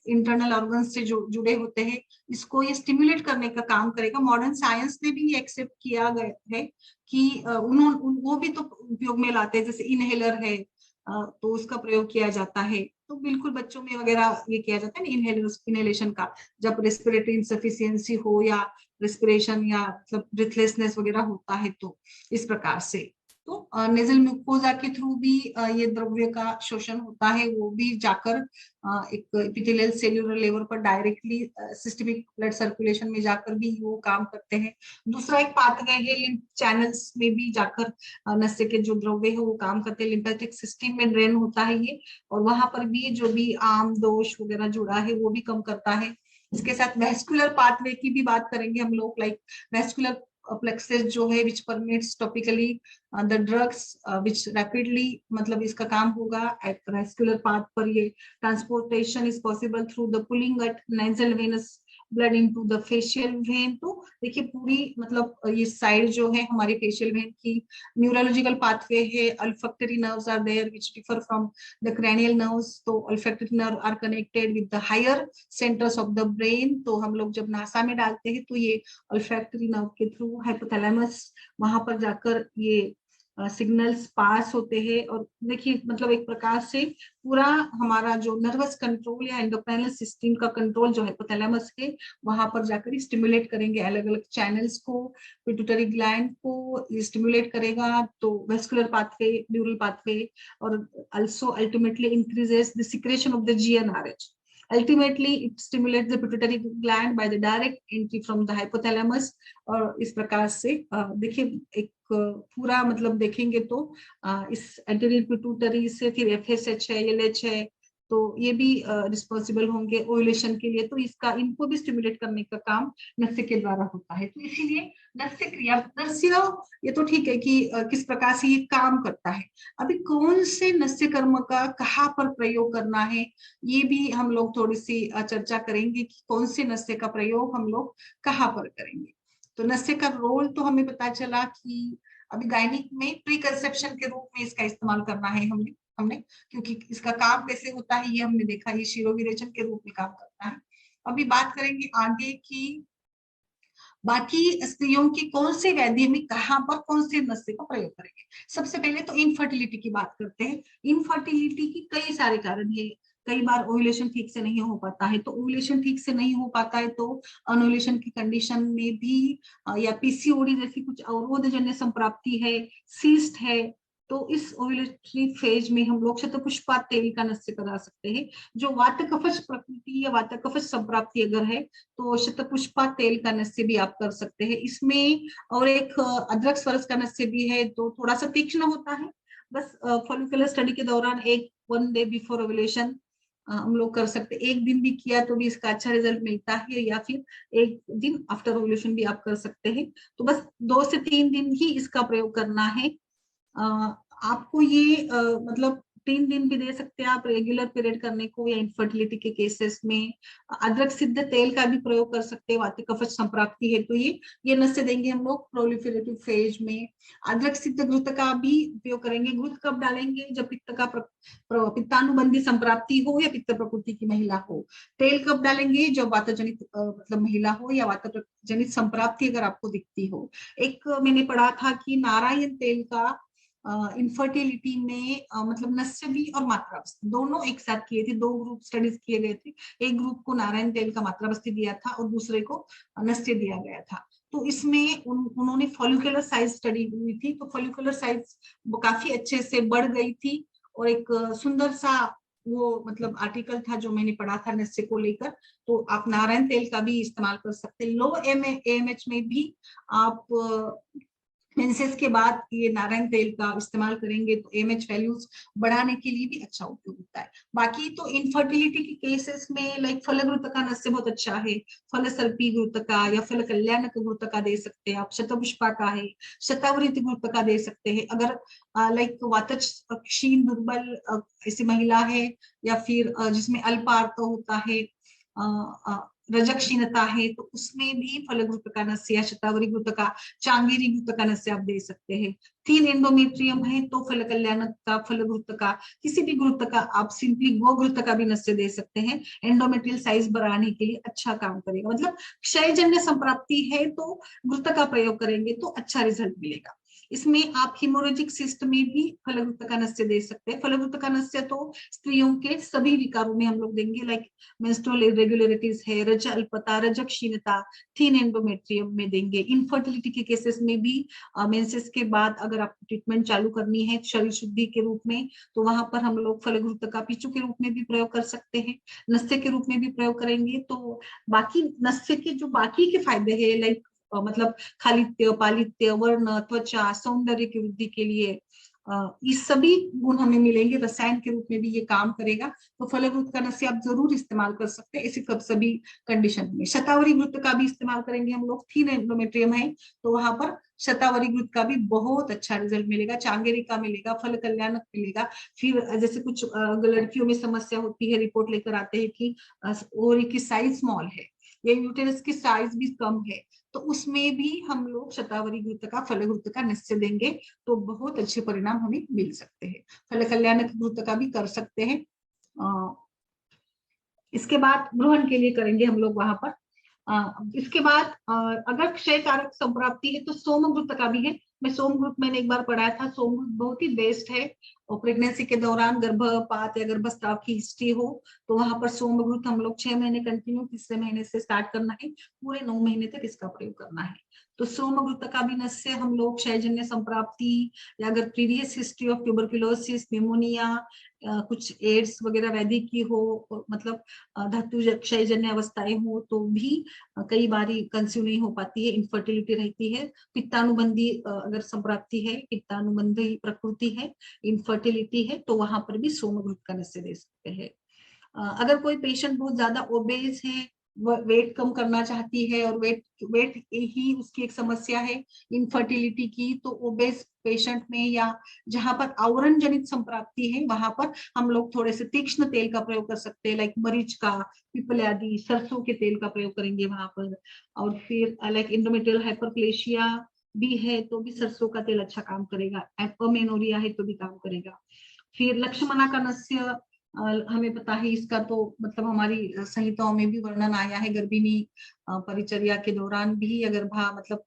इंटरनल ऑर्गन्स से जो जुड़े होते हैं, इसको ये स्टिमुलेट करने का काम करेगा। मॉडर्न साइंस ने भी एक्सेप्ट किया गया है कि उन्होंने वो भी तो उपयोग में लाते हैं, जैसे इनहेलर है तो उसका प्रयोग किया जाता है। तो बिल्कुल बच्चों में वगैरह ये किया जाता है ना इनहेलेशन का, जब रेस्पिरेटरी इंसफिशियंसी हो या रेस्पिरेशन या मतलब ब्रीथलेसनेस वगैरह होता है, तो इस प्रकार से। तो नेजल म्यूकोजा के थ्रू भी ये द्रव्य का शोषण होता है, वो भी जाकर एक एपिथेलियल सेल्यूलर लेवल पर डायरेक्टली सिस्टमिक ब्लड सर्कुलेशन में जाकर भी वो काम करते हैं। दूसरा एक पाथवे है, लिम्फ चैनल्स में भी जाकर नस्य के जो द्रव्य है वो काम करते हैं, लिम्फेटिक सिस्टम में ड्रेन होता है ये, और वहां पर भी जो भी आम दोष वगैरह जुड़ा है वो भी कम करता है। इसके साथ वेस्कुलर पाथवे की भी बात करेंगे हम लोग, लाइक वेस्कुलर plexus जो है which permits topically the drugs which rapidly मतलब इसका काम होगा at vascular path पर। ये transportation is possible through the pulling at nasal venous blood into the facial vein. तो देखिए पूरी मतलब ये साइड जो है हमारी फेशियल वेन की न्यूरोलॉजिकल पाथवे है। Olfactory nerves are there which differ from the cranial nerves. तो olfactory nerve are connected with the higher centres of the brain. तो हम लोग जब नासा में डालते हैं तो ये अल्फैक्टरी नर्व के थ्रू हाइपोथैलेमस वहां पर जाकर ये सिग्नल्स पास होते हैं। और देखिए मतलब एक प्रकार से पूरा हमारा जो नर्वस कंट्रोल या एंडोक्राइनल सिस्टम का कंट्रोल जो हाइपोथैलेमस है वहां पर जाकर स्टिमुलेट करेंगे अलग अलग चैनल्स को। पिट्यूटरी ग्लैंड को स्टिमुलेट करेगा तो वेस्कुलर पाथवे, न्यूरल पाथवे, और also ultimately increases the secretion of the GnRH. Ultimately, it stimulates the pituitary gland by the direct entry from the hypothalamus। और इस प्रकार से देखिए एक पूरा मतलब देखेंगे तो इस एंटीरियर पिट्यूटरी से फिर FSH है, LH है, तो ये भी रिस्पॉन्सिबल होंगे ओव्यूलेशन के लिए। तो इसका इनको भी स्टिमुलेट करने का काम नस्य के द्वारा होता है। तो इसीलिए नस्य क्रिया, नस्य ये तो ठीक है कि किस प्रकार से ये काम करता है। अभी कौन से नस्य कर्म का कहाँ पर प्रयोग करना है ये भी हम लोग थोड़ी सी चर्चा करेंगे कि कौन से नस्य का प्रयोग हम लोग कहाँ पर करेंगे। तो नस्य का रोल तो हमें पता चला कि अभी गायनिक में प्री कंसेप्शन के रूप में इसका इस्तेमाल करना है हमने हमने क्योंकि इसका काम कैसे होता है ये हमने देखा, ये शिरोविरेचन के रूप में काम करता है। अभी बात करेंगे आगे की बाकी स्त्रियों की कौन से व्याधि में कहाँ पर कौन से नस्य का प्रयोग करेंगे। सबसे पहले तो इनफर्टिलिटी की बात करते हैं। इनफर्टिलिटी की कई सारे कारण है। कई बार ओव्यूलेशन ठीक से नहीं हो पाता है, तो ओव्यूलेशन ठीक से नहीं हो पाता है तो अनोव्यूलेशन की कंडीशन में भी या पीसीओडी जैसी कुछ अवरोधजन्य संप्राप्ति है, सिस्ट है, तो इस ओव्यूलेटरी फेज में हम लोग शतपुष्पा तेल का नस्य करा सकते हैं। जो वात कफश प्रकृति या वात कफश संप्राप्ति अगर है तो शतपुष्पा तेल का नस्य भी आप कर सकते हैं इसमें। और एक अदरक स्वरस का नस्य भी है, तो थोड़ा सा तीक्ष्ण होता है। बस फॉलिकुलर स्टडी के दौरान एक 1 डे बिफोर ओव्यूलेशन हम लोग कर सकते हैं। एक दिन भी किया तो भी इसका अच्छा रिजल्ट मिलता है, या फिर एक दिन आफ्टर ओव्यूलेशन भी आप कर सकते हैं। तो बस 2 से 3 दिन ही इसका प्रयोग करना है। आपको ये मतलब 3 दिन भी दे सकते हैं आप रेगुलर पीरियड करने को, या इनफर्टिलिटी के केसेस में अदरक सिद्ध तेल का भी प्रयोग कर सकते हैं। वात कफश संप्राप्ति है तो ये नस्य देंगे हम लोग प्रोलिफरेटिव फेज में। अदरक सिद्ध घृत का भी उपयोग करेंगे। घृत कब डालेंगे? जब पित्त का पित्तानुबंधी संप्राप्ति हो या पित्त प्रकृति की महिला हो। तेल कब डालेंगे? जब वातजनित मतलब महिला हो या वात जनित संप्राप्ति अगर आपको दिखती हो। एक मैंने पढ़ा था कि नारायण तेल का इनफर्टिलिटी में मतलब नस्यभी और मात्रावस्थी दोनों एक साथ किए थे। 2 ग्रुप स्टडीज किए गए थे। एक ग्रुप को नारायण तेल का मात्रावस्थी दिया था और दूसरे को नस्य दिया गया था। तो इसमें उन्होंने फॉलिकुलर साइज स्टडी हुई थी, तो फॉलिकुलर साइज काफी अच्छे से बढ़ गई थी। और एक सुंदर सा वो मतलब आर्टिकल था जो मैंने पढ़ा था नस्य को लेकर। तो आप नारायण तेल का भी इस्तेमाल कर सकते हैं। लो AMH में भी आप मेंसेस के बाद ये नारायण तेल का इस्तेमाल करेंगे तो AMH वैल्यूज बढ़ाने के लिए भी अच्छा उपयोग होता है। बाकी तो इनफर्टिलिटी के केसेस में लाइक फलघृत का नस्य बहुत अच्छा है। फलसर्पी घृत का या फल कल्याणक घृत का दे सकते हैं आप। शतपुष्पा का है, शतावृत घृत का दे सकते हैं। अगर लाइक वातज क्षीण दुर्बल ऐसी महिला है, या फिर जिसमें अल्पार्थ होता है, रजक क्षीणता है, तो उसमें भी फलघृत का नस्य या शतावरी घृत का, चांगेरी घृत का नस्य आप दे सकते हैं। थीन एंडोमेट्रियम है तो फल कल्याणक का, फलघृत का, किसी भी घृत का आप सिंपली गोघृत का भी नस्य दे सकते हैं। एंडोमेट्रियल साइज बढ़ाने के लिए अच्छा काम करेगा। मतलब क्षयजन्य संप्राप्ति है तो घृत का प्रयोग करेंगे तो अच्छा रिजल्ट मिलेगा। इसमें आप हिमोरेजिक सिस्ट में भी फलघृत का नस्य दे सकते हैं। फलघृत का नस्य तो स्त्रियों के सभी विकारों में हम लोग देंगे, लाइक मेंस्ट्रुअल इरेगुलरिटीज है, रज अल्पता, रजक क्षीणता, थीन एंडोमेट्रियम में देंगे। इनफर्टिलिटी के केसेस में भी मेंसेस के बाद अगर आपको ट्रीटमेंट चालू करनी है शरीर शुद्धि के रूप में, तो वहां पर हम लोग फलघृत का पिचू के रूप में भी प्रयोग कर सकते हैं, नस्य के रूप में भी प्रयोग करेंगे। तो बाकी नस्य के जो बाकी के फायदे है लाइक मतलब खालित्य, पालित्य, वर्ण, त्वचा, सौंदर्य की वृद्धि के लिए ये सभी गुण हमें मिलेंगे। रसायन के रूप में भी ये काम करेगा। तो फलघृत का नस्य आप जरूर इस्तेमाल कर सकते हैं ऐसी सभी कंडीशन में। शतावरी घृत का भी इस्तेमाल करेंगे हम लोग। थीन एंडोमेट्रियम है तो वहां पर शतावरी घृत का भी बहुत अच्छा रिजल्ट मिलेगा। चांगेरी का मिलेगा, फल कल्याणक मिलेगा। फिर जैसे कुछ लड़कियों में समस्या होती है, रिपोर्ट लेकर आते हैं कि ओवरी की साइज स्मॉल है या यूटेरस की साइज भी कम है, तो उसमें भी हम लोग शतावरी घृत का, फल घृत का नस्य देंगे तो बहुत अच्छे परिणाम हमें मिल सकते हैं। फल कल्याण घृत का भी कर सकते हैं। इसके बाद ग्रहण के लिए करेंगे हम लोग वहां पर। इसके बाद अगर क्षय कारक संप्राप्ति है तो सोमघृत का भी है। मैं सोमघृत मैंने एक बार पढ़ाया था, सोमघृत बहुत ही बेस्ट है। और प्रेगनेंसी के दौरान गर्भपात या गर्भस्राव की हिस्ट्री हो तो वहां पर सोमघृत हम लोग 6 महीने कंटिन्यू, तीसरे महीने से स्टार्ट करना है, पूरे 9 महीने तक इसका प्रयोग करना है। तो सोमघृत का भी नस्य हम लोग क्षयजन्य संप्राप्ति या अगर previous history of tuberculosis, pneumonia, कुछ एड्स वगैरह वैदिक की हो, मतलब धातु क्षयजन्य अवस्थाएं हो तो भी कई बारी कंसीव नहीं हो पाती है, इनफर्टिलिटी रहती है। पित्तानुबंधी अगर संप्राप्ति है, पित्तानुबंधी प्रकृति है, इनफर्टिलिटी है, तो वहां पर भी सोमघृत का नस्य दे सकते हैं। अगर कोई पेशेंट बहुत ज्यादा ओबेस है, वेट कम करना चाहती है और वेट वेट ही उसकी एक समस्या है इनफर्टिलिटी की, तो ओबेस पेशेंट में या जहां पर आवरण जनित संप्राप्ति है वहां पर हम लोग थोड़े से तीक्ष्ण तेल का प्रयोग कर सकते हैं, लाइक मरीच का, पीपल आदि, सरसों के तेल का प्रयोग करेंगे वहां पर। और फिर लाइक इंडोमेट्रियल हाइपरप्लेशिया भी है तो भी सरसों का तेल अच्छा काम करेगा, एपोमेनोरिया है तो भी काम करेगा। फिर लक्ष्मणा का नस्य हमें पता है, इसका तो मतलब हमारी संहिताओं में भी वर्णन आया है। गर्भिणी परिचर्या के दौरान भी अगर मतलब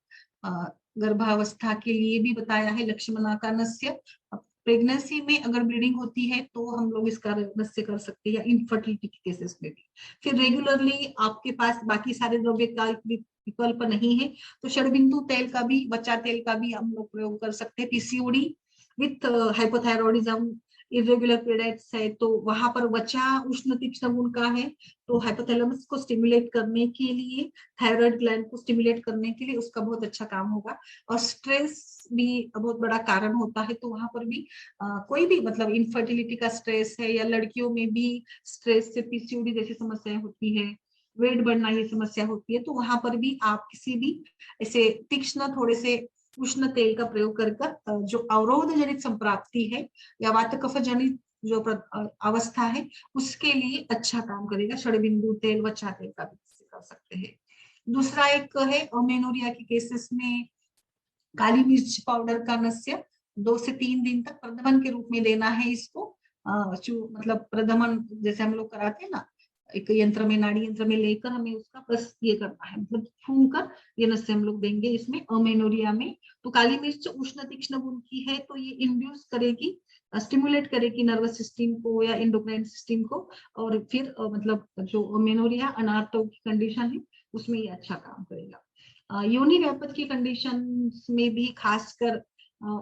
गर्भावस्था के लिए भी बताया है लक्ष्मणा का नस्य। प्रेगनेंसी में अगर ब्लीडिंग होती है तो हम लोग इसका नस्य कर सकते हैं, या इनफर्टिलिटी के केसेस में भी। फिर रेगुलरली आपके पास बाकी सारे द्रव्य का विकल्प नहीं है तो षडबिंदु तेल का भी, बच्चा तेल का भी हम लोग प्रयोग कर सकते हैं। PCOD with hypothyroidism, irregular periods है तो वहां पर वचा उष्ण तीक्ष्ण गुण का है, तो हाइपोथैलेमस को स्टिमुलेट करने के लिए, थायराइड ग्लैंड को स्टिमुलेट करने के लिए उसका बहुत अच्छा काम होगा। और स्ट्रेस भी बहुत बड़ा कारण होता है, तो वहां पर भी कोई भी मतलब इनफर्टिलिटी का स्ट्रेस है या लड़कियों में भी स्ट्रेस से पीसीओडी जैसी समस्याएं होती है, वेट बढ़ना ये समस्या होती है, तो वहां पर भी आप किसी भी ऐसे तीक्ष्ण थोड़े से उष्ण तेल का प्रयोग कर जो अवरोध जनित संप्राप्ति है या वात कफ जनित जो अवस्था है उसके लिए अच्छा काम करेगा। षडबिंदु तेल, वचा तेल का भी कर सकते हैं। दूसरा एक है अमेनोरिया के केसेस में काली मिर्च पाउडर का नस्य 2 से 3 दिन तक प्रदमन के रूप में देना है इसको। मतलब प्रदमन जैसे हम लोग कराते हैं ना, एक यंत्र में, नाड़ी यंत्र में लेकर हमें उसका बस ये करना है, मतलब फूंक कर ये नस्य हम लोग देंगे इसमें अमेनोरिया में। तो काली मिर्च उष्ण तीक्ष्ण गुण की है तो ये इंड्यूस करेगी, स्टिमुलेट करेगी नर्वस सिस्टम को या एंडोक्राइन सिस्टम को, और फिर मतलब जो अमेनोरिया अनार्तव की कंडीशन है उसमें ये अच्छा काम करेगा। योनि व्यापक की कंडीशन में भी खासकर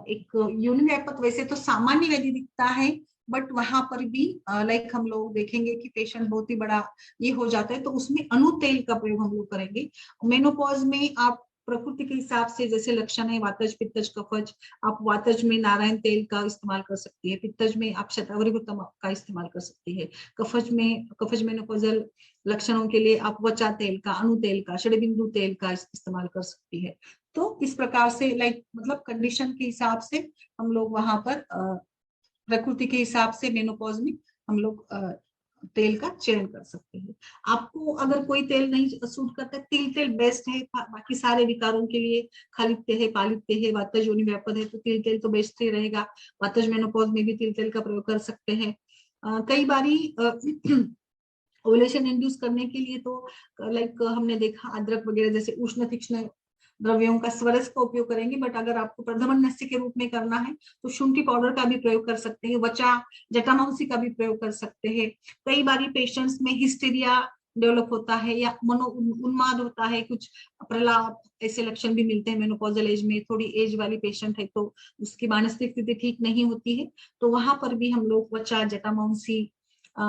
एक योनि व्यापक वैसे तो सामान्य व्याधि दिखता है, बट वहां पर भी लाइक हम लोग देखेंगे कि पेशेंट बहुत ही बड़ा ये हो जाता है तो उसमें अनु तेल का प्रयोग हम लोग करेंगे। मेनोपॉज में आप प्रकृति के हिसाब से जैसे लक्षण है वातज, पित्तज, कफज, आप वातज में नारायण तेल का इस्तेमाल कर सकती है, पित्तज में आप शतावरी का इस्तेमाल कर सकती है, कफज मेनोपॉजल लक्षणों के लिए आप वचा तेल का, अनु तेल का, षडबिंदु तेल का इस्तेमाल कर सकती है। तो इस प्रकार से लाइक मतलब कंडीशन के हिसाब से हम लोग वहां पर प्रकृति के हिसाब से मेनोपॉज में हम लोग तेल का चयन कर सकते हैं। आपको अगर कोई तेल नहीं सूट करता, तिल तेल बेस्ट है बाकी सारे विकारों के लिए। खालित्य है, पालित्य है, वातज योनि व्यापक है तो तिल तेल तो बेस्ट ही रहेगा। वातज मेनोपॉज में भी तिल तेल का प्रयोग कर सकते हैं। कई बारी ओवुलेशन इंड्यूस करने के लिए तो लाइक हमने देखा अदरक वगैरह जैसे उष्ण तीक्ष्ण द्रव्यों का, स्वरस का उपयोग करेंगे, बट अगर आपको प्रदमन नस्य के रूप में करना है तो शुंठी पाउडर का भी प्रयोग कर सकते हैं, वचा जटामांसी का भी प्रयोग कर सकते हैं। कई बारी पेशेंट्स में हिस्टीरिया डेवलप होता है या मनो उन्माद होता है, कुछ प्रलाप ऐसे लक्षण भी मिलते हैं मेनोपॉजल एज में। थोड़ी एज वाली पेशेंट है तो उसकी मानसिक स्थिति ठीक नहीं होती है तो वहां पर भी हम लोग वचा, जटामांसी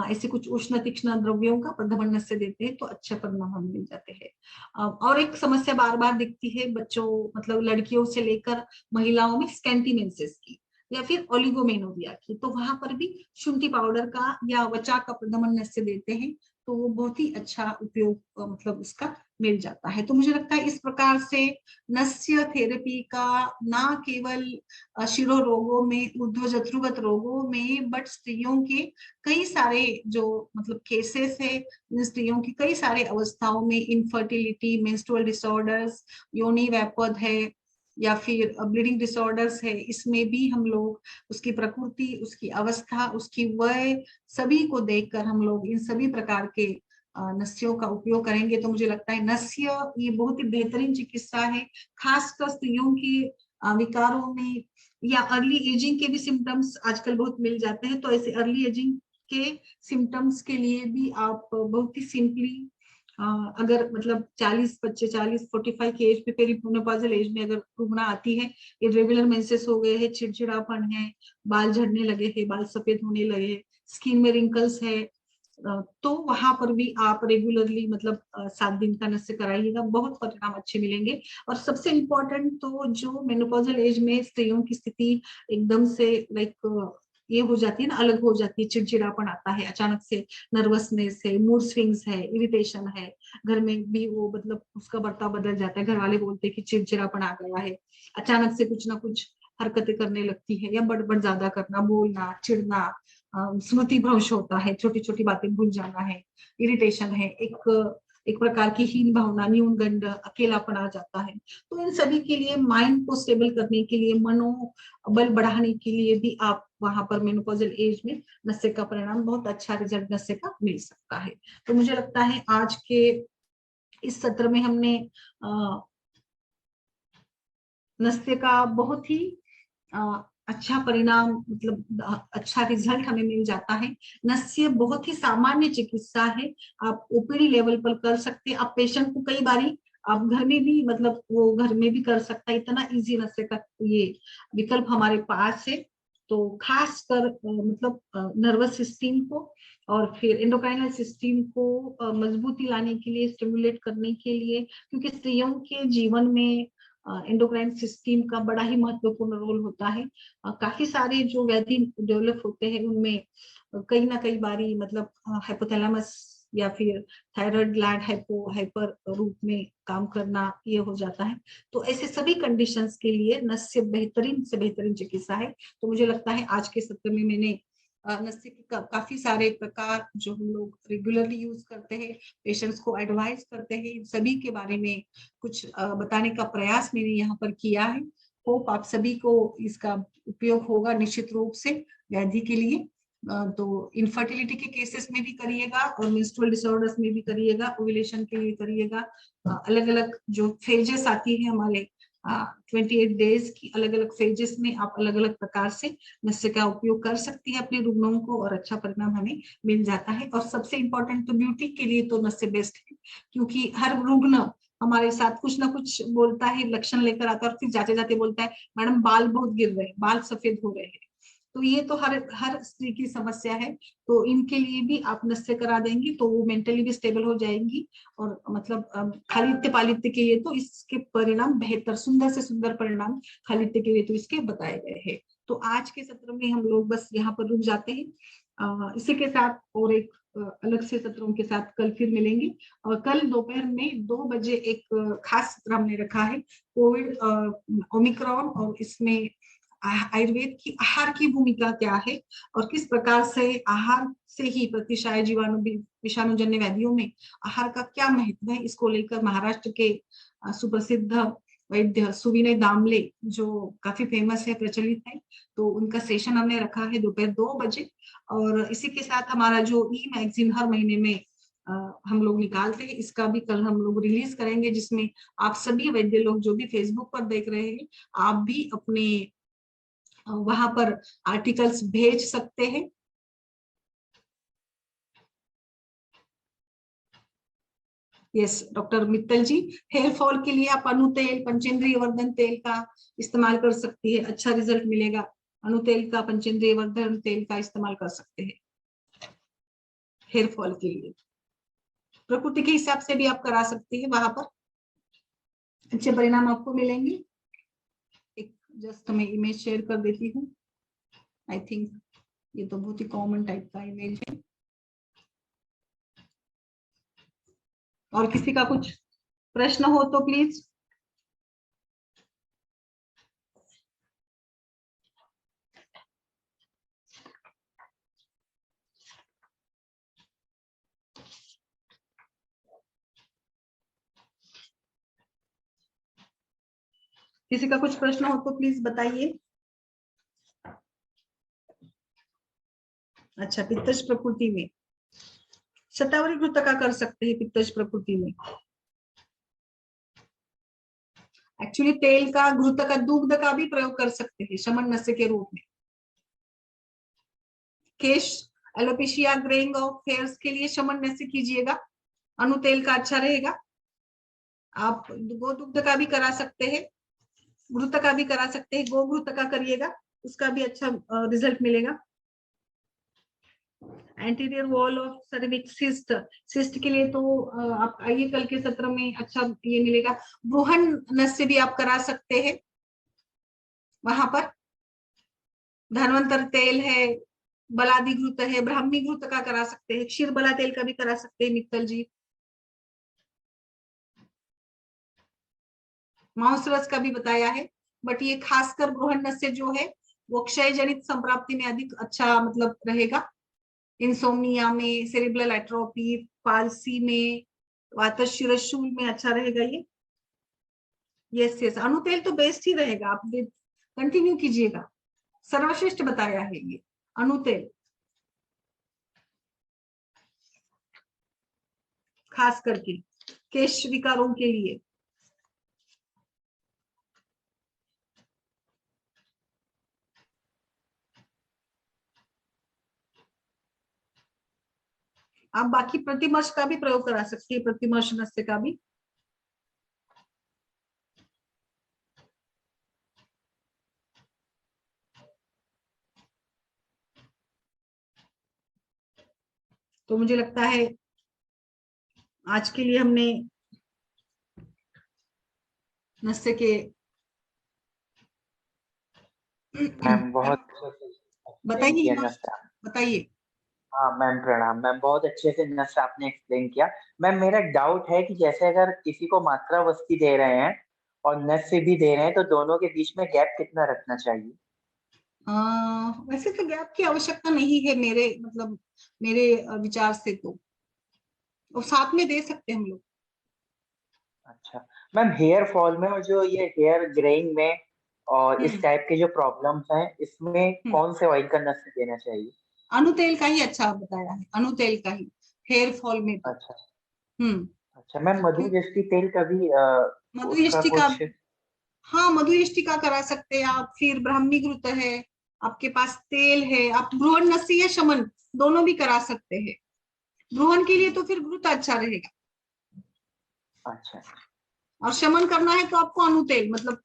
ऐसे कुछ उष्ण तीक्ष्ण द्रव्यों का प्रदमन से देते हैं तो अच्छे परिणाम हमें मिल जाते हैं। और एक समस्या बार बार दिखती है बच्चों मतलब लड़कियों से लेकर महिलाओं में स्कैंटी मेंसेस की। या फिर ओलिगोमेनोरिया की, तो वहां पर भी शुंठी पाउडर का या वचा का प्रदमन नस्य देते हैं, तो वो बहुत ही अच्छा उपयोग मतलब उसका मिल जाता है। तो मुझे लगता है इस प्रकार से नस्य थेरेपी का ना केवल शिरो रोगों में, ऊर्ध्वजत्रुगत रोगों में, बट स्त्रियों के कई सारे जो मतलब केसेस है, स्त्रियों की कई सारे अवस्थाओं में, इनफर्टिलिटी, मेंस्ट्रुअल डिसऑर्डर्स, योनि वैपद है या फिर ब्लीडिंग डिसऑर्डर्स है, इसमें भी हम लोग उसकी प्रकृति, उसकी अवस्था, उसकी वय, सभी को देखकर हम लोग इन सभी प्रकार के नस्यों का उपयोग करेंगे। तो मुझे लगता है नस्य ये बहुत ही बेहतरीन चिकित्सा है, खासकर स्त्रियों की विकारों में, या अर्ली एजिंग के भी सिम्टम्स आजकल बहुत मिल जाते हैं, तो ऐसे अर्ली एजिंग के सिम्टम्स के लिए भी आप बहुत ही सिंपली अगर मतलब 40 बच्चे 40-45 की एज पे, पेरीमेनोपॉजल एज में अगर रुग्णा आती है, इरेगुलर मेंसेस हो गए हैं, चिड़चिड़ापन है, बाल झड़ने लगे हैं, बाल सफेद होने लगे, स्किन में रिंकल्स है, तो वहां पर भी आप रेगुलरली मतलब 7 दिन का नस्य कराइएगा, बहुत परिणाम अच्छे मिलेंगे। और सबसे इम्पोर्टेंट तो जो मेनोपॉजल एज में स्त्रियों की स्थिति एकदम से लाइक ये हो जाती है ना, अलग हो जाती है, चिड़चिड़ापन आता है अचानक से, नर्वसनेस है, मूड स्विंग्स है, इरिटेशन है, घर में भी वो मतलब उसका बर्ताव बदल जाता है, घर वाले बोलते हैं कि चिड़चिड़ापन आ गया है, अचानक से कुछ ना कुछ हरकतें करने लगती है, या बड़ ज्यादा करना, बोलना, चिढ़ना, स्मृति भ्रंश होता है, छोटी छोटी बातें भूल जाना है, इरिटेशन है, एक प्रकार की हीन भावना, न्यूनगंड, अकेलापन आ जाता है। तो इन सभी के लिए, माइंड को स्टेबल करने के लिए, मनोबल बढ़ाने के लिए भी आप वहां पर मेनोपॉजल एज में नस्य का परिणाम, बहुत अच्छा रिजल्ट नस्य का मिल सकता है। तो मुझे लगता है आज के इस सत्र में हमने नस्य का बहुत ही अच्छा परिणाम, मतलब अच्छा रिजल्ट हमें मिल जाता है। नस्य बहुत ही सामान्य चिकित्सा है, आप ओपीडी लेवल पर कर सकते हैं, आप पेशेंट को कई बारी आप घर में भी मतलब वो घर में भी कर सकता है, इतना इजी नस्य का ये विकल्प हमारे पास है। तो खास कर मतलब नर्वस सिस्टम को और फिर एंडोक्राइनल सिस्टम को मजबूती लाने के लिए, स्टिमुलेट करने के लिए, क्योंकि स्त्रियों के जीवन में एंडोक्राइन सिस्टम का बड़ा ही महत्वपूर्ण रोल होता है। काफी सारे जो व्याधि डेवलप होते हैं उनमें कई ना कई बारी मतलब हाइपोथैलेमस या फिर थायराइड ग्लैंड हाइपर रूप में काम करना ये हो जाता है। तो ऐसे सभी कंडीशंस के लिए नस्य बेहतरीन से बेहतरीन चिकित्सा है। तो मुझे लगता है आज के सत्र में मैंने नस्य के काफी सारे प्रकार जो हम लोग रेगुलरली यूज करते हैं, पेशेंट्स को एडवाइस करते हैं, इन सभी के बारे में कुछ बताने का प्रयास मैंने यहाँ पर किया है। होप आप सभी को इसका उपयोग होगा निश्चित रूप से व्याधि के लिए। तो इनफर्टिलिटी के केसेस में भी करिएगा और मेंस्ट्रुअल डिसऑर्डर्स में भी करिएगा, ओव्यूलेशन के लिए करिएगा, अलग अलग जो फेजेस आती है हमारे 28 डेज की, अलग अलग फेजेस में आप अलग अलग प्रकार से नस्य का उपयोग कर सकती है अपने रुग्णों को, और अच्छा परिणाम हमें मिल जाता है। और सबसे इम्पोर्टेंट तो ब्यूटी के लिए तो नस्य बेस्ट है, क्योंकि हर रुग्ण हमारे साथ कुछ ना कुछ बोलता है, लक्षण लेकर आता है और फिर जाते जाते बोलता है मैडम बाल बहुत गिर रहे हैं, बाल सफेद हो रहे हैं। तो ये तो हर स्त्री की समस्या है। तो इनके लिए भी आप नस्य करा देंगी तो वो मेंटली भी स्टेबल हो जाएंगी, और मतलब खालित्य पालित्य के लिए तो इसके परिणाम बेहतर, सुंदर से सुंदर परिणाम खालित्य के लिए तो इसके बताए गए हैं। तो आज के सत्र में हम लोग बस यहाँ पर रुक जाते हैं। इसी के साथ और एक अलग से सत्रों के साथ कल फिर मिलेंगे। और कल दोपहर में 2 बजे एक खास सत्र हमने रखा है, कोविड ओमिक्रॉन, और इसमें आयुर्वेद की आहार की भूमिका क्या है और किस प्रकार से आहार से ही प्रतिशाय जीवाणु विषाणुजन्य व्याधियों में आहार का क्या महत्व है, इसको लेकर महाराष्ट्र के सुप्रसिद्ध वैद्य सुविनय दामले जो काफी फेमस है, प्रचलित है, तो उनका सेशन हमने रखा है दोपहर 2 बजे। और इसी के साथ हमारा जो ई मैगजीन हर महीने में हम लोग निकालते हैं, इसका भी कल हम लोग रिलीज करेंगे, जिसमें आप सभी वैद्य लोग जो भी फेसबुक पर देख रहे हैं, आप भी अपने वहां पर आर्टिकल्स भेज सकते हैं। यस डॉक्टर मित्तल जी, हेयर फॉल के लिए आप अनु तेल, पंचेंद्रिय वर्धन तेल का इस्तेमाल कर सकती है, अच्छा रिजल्ट मिलेगा। अनु तेल का, पंचेंद्रिय वर्धन तेल का इस्तेमाल कर सकते हैं हेयर फॉल के लिए। प्रकृति के हिसाब से भी आप करा सकती है, वहां पर अच्छे परिणाम आपको मिलेंगे। एक जस्ट मैं इमेज शेयर कर देती हूँ। आई थिंक ये तो बहुत ही कॉमन टाइप का इमेज है। और किसी का कुछ प्रश्न हो तो प्लीज। किसी का कुछ प्रश्न हो तो प्लीज बताइए। अच्छा, पित्तज प्रकृति में शतावरी घृतका कर सकते हैं। पित्तज प्रकृति में एक्चुअली तेल का, घृत का, दुग्ध का भी प्रयोग कर सकते हैं शमन नस्य के रूप में। केश एलोपेशिया, ग्रेइंग ऑफ हेयर्स के लिए शमन नस्य कीजिएगा, अनुतेल का अच्छा रहेगा। आप गोदुग्ध का भी करा सकते हैं, घृत का भी करा सकते हैं। गोघृत का करिएगा, उसका भी अच्छा रिजल्ट मिलेगा। Anterior wall of cervix cyst, cyst के लिए तो आप आइए कल के सत्र में, अच्छा ये मिलेगा। ब्रूहन नस्य भी आप करा सकते हैं, वहां पर धन्वंतर तेल है, बलादी घृत है, ब्राह्मी घृत का करा सकते हैं, क्षीर बला तेल का भी करा सकते हैं मित्तल जी। मांस रस का भी बताया है, बट ये खासकर ब्रूहन नस्य जो है वो क्षय जनित संप्राप्ति में अधिक अच्छा मतलब रहेगा। इंसोम्निया में, सेरिब्रल एट्रोफी, पालसी में, वातशिरशूल में अच्छा रहेगा ये। यस यस, अनुतेल तो बेस्ट ही रहेगा, आप कंटिन्यू कीजिएगा, सर्वश्रेष्ठ बताया है ये अनुतेल, खास करके केश विकारों के लिए। आप बाकी प्रतिमर्श का भी प्रयोग करा सकते हैं, प्रतिमर्श नस्य का भी। तो मुझे लगता है आज के लिए हमने नस्य के मैम बहुत बताइए, नस्य। बताइए। हाँ मैम प्रणाम मैम, बहुत अच्छे से नस्य आपने एक्सप्लेन किया। मैम मेरा डाउट है कि जैसे अगर किसी को मात्रा वस्ती दे रहे हैं और नस्य भी दे रहे हैं तो दोनों के बीच में गैप कितना रखना चाहिए? वैसे तो गैप की आवश्यकता नहीं है मेरे मतलब, मेरे विचार से तो वो साथ में दे सकते हैं हम लोग। अच्छा मैम, हेयर फॉल में और जो ये हेयर ग्रेइंग में और इस टाइप के जो प्रॉब्लम्स हैं, इसमें कौन से ऑयल का नस्य देना चाहिए? अनुतेल का ही अच्छा बताया है, अनुतेल का ही हेयर फॉल में तो। अच्छा हम्म अच्छा मैम, मधुजष्टि तेल का भी उसका मधुयष्टि का, कुछ? हाँ मधुयष्टि का करा सकते हैं आप। फिर ब्राह्मी घृत है आपके पास, तेल है, आप भ्रूण नस्य या शमन दोनों भी करा सकते हैं। भ्रूण के लिए तो फिर घृत अच्छा रहेगा, अच्छा और शमन करना है तो आपको अनुतेल मतलब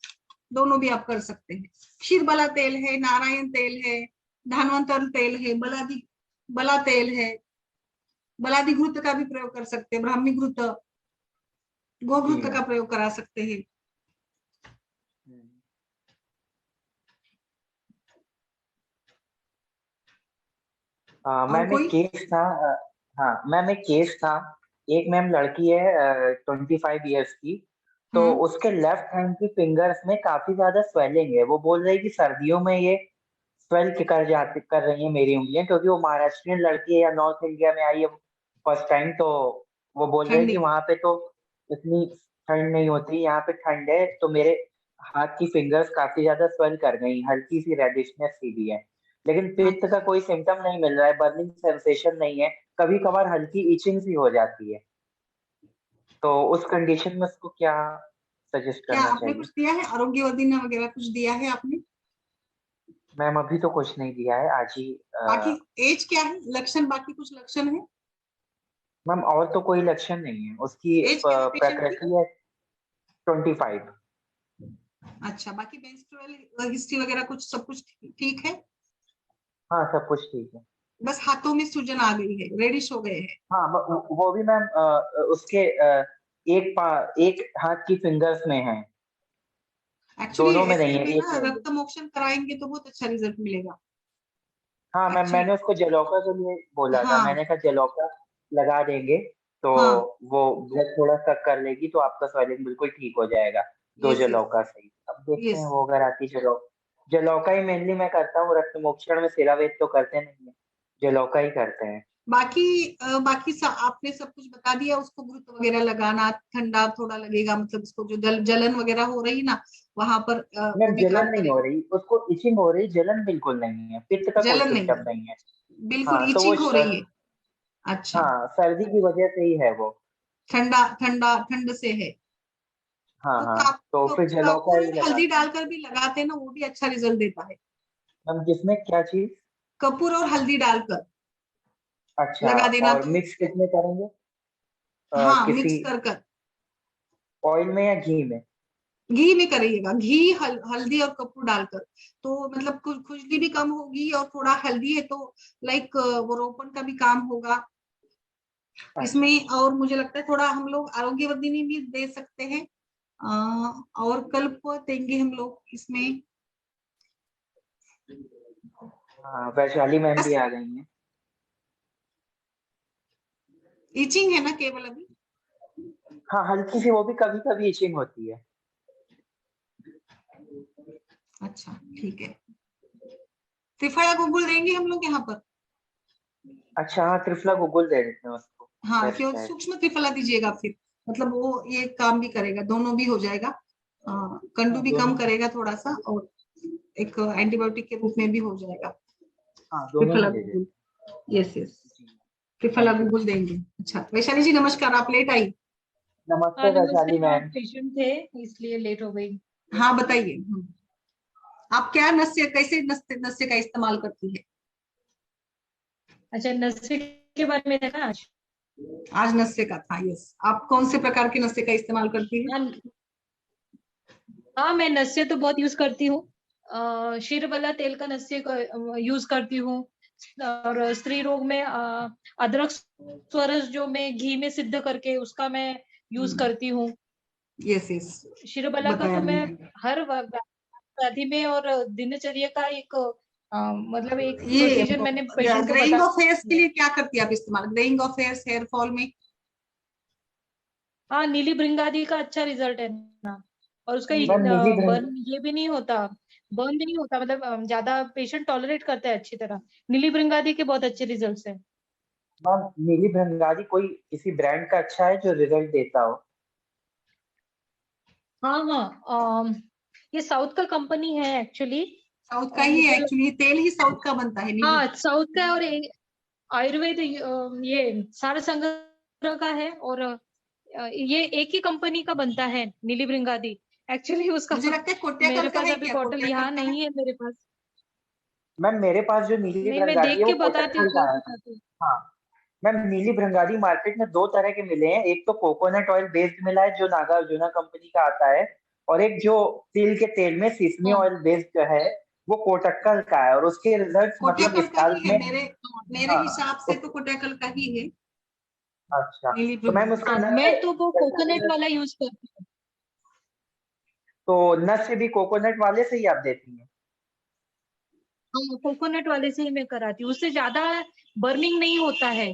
दोनों भी आप कर सकते हैं। क्षीर बला तेल है, नारायण तेल है, धानवंतर तेल है, बलादी बला तेल है, बलादी घृत का भी प्रयोग कर सकते हैं, ब्राह्मी घृत, जी गोघृत मैम। का प्रयोग करा सकते हैं। हम्म। और मैम एक कोई? केस था। हाँ मैम एक केस था। एक मैम लड़की है 25 ईयर्स की। तो हम्म उसके लेफ्ट हैंड की फिंगर्स में काफी ज्यादा स्वेलिंग है। वो बोल रही है कि सर्दियों में ये कर रही है मेरी उंगलियां, क्योंकि वो महाराष्ट्रियन लड़की है या नॉर्थ इंडिया में आई है फर्स्ट टाइम। तो वो बोल रही है कि ठंडी। वहां पे तो इतनी ठंड नहीं होती, यहाँ पे ठंड है। तो मेरे हाथ की फिंगर्स काफी ज्यादा स्वेल कर गई, हल्की सी रेडिशनेस सी भी है, लेकिन पित्त का कोई सिम्टम नहीं मिल रहा है, बर्निंग सेंसेशन नहीं है। कभी कभार हल्की इचिंग सी हो जाती है। तो उस कंडीशन में उसको क्या सजेस्ट क्या करना आपने चाहिए? कुछ दिया है, आरोग्य वदिना वगैरह कुछ दिया है आपने? मैम अभी तो कुछ नहीं दिया है, आज ही बाकी एज क्या है, लक्षण, बाकी कुछ लक्षण है? मैम और तो कोई लक्षण नहीं है, उसकी एज क्या है पेशेंट की? प्रकृति है 25। अच्छा, बाकी मेंस्ट्रुअल हिस्ट्री वगैरह कुछ, सब कुछ ठीक है? हाँ सब कुछ ठीक है। बस हाथों में सूजन आ गई है, रेडिश हो गए हैं। हाँ वो भी मैम उसके एक हाथ की फिंगर्स में है, एक्चुअली दोनों में नहीं ऐसे है, में एक ना में ही है। रक्त मोक्षण कराएंगे तो बहुत अच्छा रिजल्ट मिलेगा। हाँ मैम, अच्छा। मैंने उसको जलौका के लिए बोला था, हाँ मैंने कहा जलौका लगा देंगे तो हाँ। वो ब्लड थोड़ा सा कर लेगी तो आपका स्वेलिंग बिल्कुल ठीक हो जाएगा, दो यस यस जलौका से ही। अब देखते हैं यस। वो अगर आती जलौका ही मेनली मैं करता हूँ, रक्त मोक्षण में सिरावेद तो करते नहीं है, जलौका ही करते हैं। बाकी आपने सब कुछ बता दिया, उसको घुट वगैरह लगाना, ठंडा थोड़ा लगेगा, मतलब उसको जो जलन वगैरह हो रही ना वहां पर वो मैम भी जलन काम नहीं हो करेगा। रही, उसको इचिंग हो रही, जलन बिल्कुल नहीं है, पित्त का कोई जलन नहीं सिम्टम है, नहीं है। बिल्कुल हाँ तो वो इचिंग हो रही है। अच्छा। हाँ सर्दी की वजह से ही है वो। ठंडा ठंडा ठंड से है। हाँ तो हाँ, तो फिर जलौका कपूर ही और लगा। हल्दी डालकर भी लगाते हैं ना, वो भी अच्छा रिजल्ट देता है। मैम जिसमें क्या चीज? कपूर और हल्दी डालकर अच्छा, लगा देना और तो। मिक्स किसमें करेंगे? हाँ किसी मिक्स कर। ऑयल में या घी में? घी में करिएगा, घी हल्दी और कपूर डालकर। तो मतलब कुछ खुजली भी कम होगी, और थोड़ा हल्दी है तो लाइक वो रोपण का भी काम होगा अच्छा इसमें। और मुझे लगता है थोड़ा हम लोग आरोग्यवर्धिनी भी दे सकते हैं। और कल्प देंगे हम लोग इसमें। हाँ, वैशाली मैम भी बस आ गई हैं। इचिंग है ना केवल अभी। हाँ हल्की सी, वो भी कभी कभी इचिंग होती है। अच्छा ठीक है। त्रिफला गुगुल देंगे हम लोग यहाँ पर। अच्छा हाँ, त्रिफला गुगुल दे देते हैं उसको, हाँ बेस्ट क्यों, है। सूक्ष्म त्रिफला दीजिएगा फिर, मतलब वो ये काम भी करेगा, दोनों भी हो जाएगा। कंडू हाँ भी कम दोनों, करेगा थोड़ा सा, और एक एंटीबायोटिक के रूप में भी हो जाएगा। हाँ दोनों त्रिफला ही दे देते गुगुल। Yes yes. हैं जी। त्रिफला थैंक यू। गुगुल देंगे। अच्छा वैशाली जी नमस्कार, आप लेट आई। नमस्ते हाँ वैशाली नमस्ते, आप मैम। पेशेंट थे इसलिए लेट हो गई। हाँ बताइए। आप क्या नस्य, कैसे नस्य नस्य का इस्तेमाल करती है? अच्छा, नशे के बारे में था ना आज। आज नस्य का था, यस। आप कौन से प्रकार के नस्य का इस्तेमाल करती है? हाँ हाँ, मैं नस्य तो बहुत यूज करती हूँ। शीरबला तेल का नस्य यूज करती हूँ। और स्त्री रोग में अदरक स्वरस जो मैं घी में सिद्ध करके उसका मैं यूज करती हूँ। Yes yes. शीरबला का बताया तो मैं मैंने। हर व्याधि में और दिनचर्या का एक मतलब एक ये प्रोसीजर मैंने पेशेंट को ग्रेइंग बता ऑफ हेयर्स के दिया है। लिए क्या करती है आप इस्तेमाल, greying of hairs, hair fall में? हाँ, नीली भृंगादी का अच्छा रिजल्ट है ना। और उसका मैम नीली बर्न ये भी नहीं होता, बर्न भी नहीं होता, मतलब ज्यादा पेशेंट टॉलरेट करता है अच्छी तरह। नीली भृंगादी के बहुत अच्छे रिजल्ट्स हैं। मैम नीली भृंगारी कोई किसी ब्रांड का अच्छा है जो रिजल्ट देता हो? हाँ हाँ, ये साउथ का कंपनी है एक्चुअली। साउथ का और ही है मुझे एक्चुअली, तेल ही साउथ का बनता है नीली। हाँ साउथ का है, और आयुर्वेद ये सार संग्रह का है। और ये एक ही कंपनी का बनता है, नीली भृंगादी। एक्चुअली उसका मुझे लगता है कोट्याकल मेरे का पास है, अभी क्या बॉटल कोट्याकल यहाँ का है? नहीं है मेरे पास। मैम मेरे पास जो नीली नहीं, मैं भृंगारी देख है वो के बताती हूँ, कोटक्कल का फिर है। बताती हूँ। हाँ मैम, नीली भृंगारी मार्केट में दो तरह के मिले हैं, एक तो कोकोनट ऑयल बेस्ड मिला है जो नागार्जुना कंपनी का आता है, और एक जो तिल के तेल में सिसमी हाँ ऑयल बेस्ड है, वो कोटक्कल का है, और उसके रिजल्ट्स मतलब कोट्याकल का स्काल्प ही है में। मेरे मेरे हाँ हिसाब से, तो कोट्याकल का ही है अच्छा, नीली तो मैम उसका हाँ, मैं नस्य तो वो वैशाली कोकोनट में, वाला यूज करती हूँ। तो नस्य भी कोकोनट वाले से ही आप देती हैं? हाँ, कोकोनट वाले से ही मैं कराती हूँ, उससे ज्यादा बर्निंग नहीं होता है।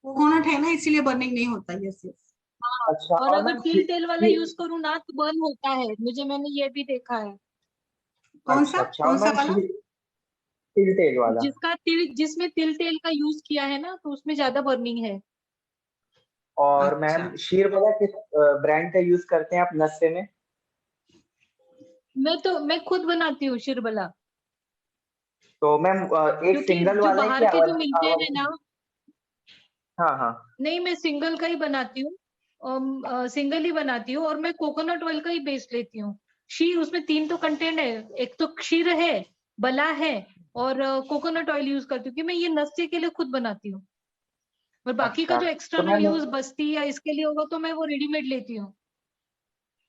कोकोनट है ना, इसीलिए बर्निंग नहीं होता। Yes yes. हाँ, अच्छा, और और अगर मैम तिल तेल वाला यूज करूँ ना तो बर्न होता है, मैंने ये भी देखा है। अच्छा अच्छा, और कौन सा मैम वाला? तिल तेल वाला? जिसमें तिल तेल का यूज किया है ना, तो उसमें ज्यादा बर्निंग है। और अच्छा। मैम शीर वाला किस ब्रांड का यूज करते हैं आप नस्य में? मैं खुद बनाती हूँ शिरबला। तो मैम एक क्योंकि सिंगल जो वाला है कि बाहर के जो आवर मिलते आवर? हैं ना, हाँ हाँ। नहीं मैं सिंगल का ही बनाती हूँ। सिंगल ही बनाती हूँ, और मैं कोकोनट ऑयल का ही बेस लेती हूँ। क्षीर, उसमें तीन तो कंटेंट है, एक तो क्षीर है, बला है, और कोकोनट ऑयल यूज करती हूँ, कि मैं ये नस्य के लिए खुद बनाती हूँ। और बाकी का अच्छा जो तो एक्सटर्नल मैम यूज बस्ती या इसके लिए होगा तो मैं वो रेडीमेड लेती हूँ।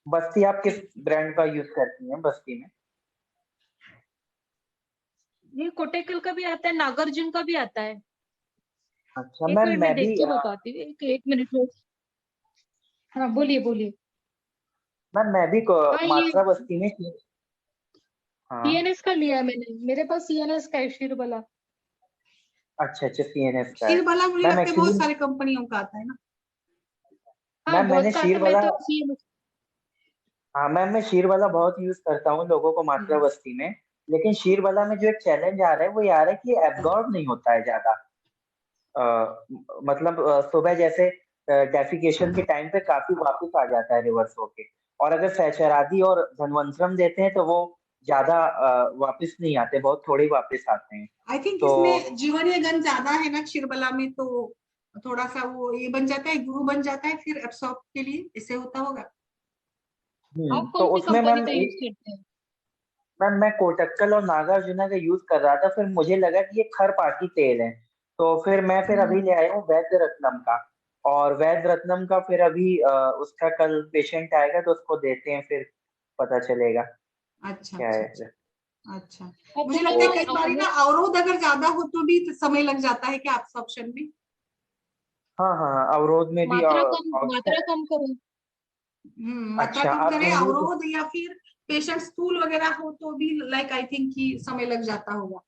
बस्ती आप किस ब्रांड का यूज करती हैं बस्ती में? ये कोटेकल का भी आता है, नागार्जुन का भी आता है। अच्छा एक मैम मिनट मैं में भी देख के बताती हूँ, एक मिनट में। हाँ बोलिए बोलिए। हाँ, ये मात्रा बस्ती में हाँ। सीएनएस का लिया है मैंने, मेरे पास सीएनएस का है शीर वाला। अच्छा अच्छा, CNS का है। शीरबाला मुझे मैम लगता है बहुत एक्चुअली, सारी कंपनियों का आता है ना। हाँ मैम मैंने बहुत का आता शीर है, मैं वाला, तो CMS। हाँ मैम मैं शीर वाला बहुत यूज करता हूँ लोगों को मात्रा हम्म, बस्ती में। लेकिन शीर वाला में जो एक चैलेंज आ रहा है वो ये आ रहा है कि एब्जॉर्ब नहीं होता है ज्यादा। मतलब सुबह जैसे डेफिकेशन के टाइम पे काफी वापस आ जाता है रिवर्स होके। और अगर सहचरादी और धनवंतरम देते हैं तो वो ज्यादा वापस नहीं आते, बहुत थोड़े वापस आते हैं। आई थिंक तो इसमें जीवनीय गण ज्यादा है ना क्षीरबला में, तो थोड़ा सा वो ये बन जाता है, गुरु बन जाता है फिर एब्सॉर्ब के लिए, इससे होता होगा। आप तो कौन सी उसमें कंपनी मैम का यूज एक, करते हैं? मैम मैं कोटक्कल और नागार्जुना का यूज कर रहा था, फिर मुझे लगा कि ये खरपाती तेल है। तो फिर अभी ले हम्म, आया हूँ वैद्य रत्नम का। और वैद्य रत्नम का फिर अभी उसका कल पेशेंट आएगा तो उसको देते हैं, फिर पता चलेगा अच्छा क्या अच्छा है। अच्छा। अच्छा, आपको मुझे वो लगता है कई बार ना वो अवरोध अगर ज्यादा हो तो भी तो समय लग जाता है क्या एब्सॉर्प्शन में। हाँ हाँ हाँ, अवरोध में भी मात्रा कम करो। मात्रा अच्छा, कम आप करे, इंग्लिश, अवरोध या फिर पेशेंट स्थूल वगैरह हो तो भी लाइक आई थिंक कि समय लग जाता होगा।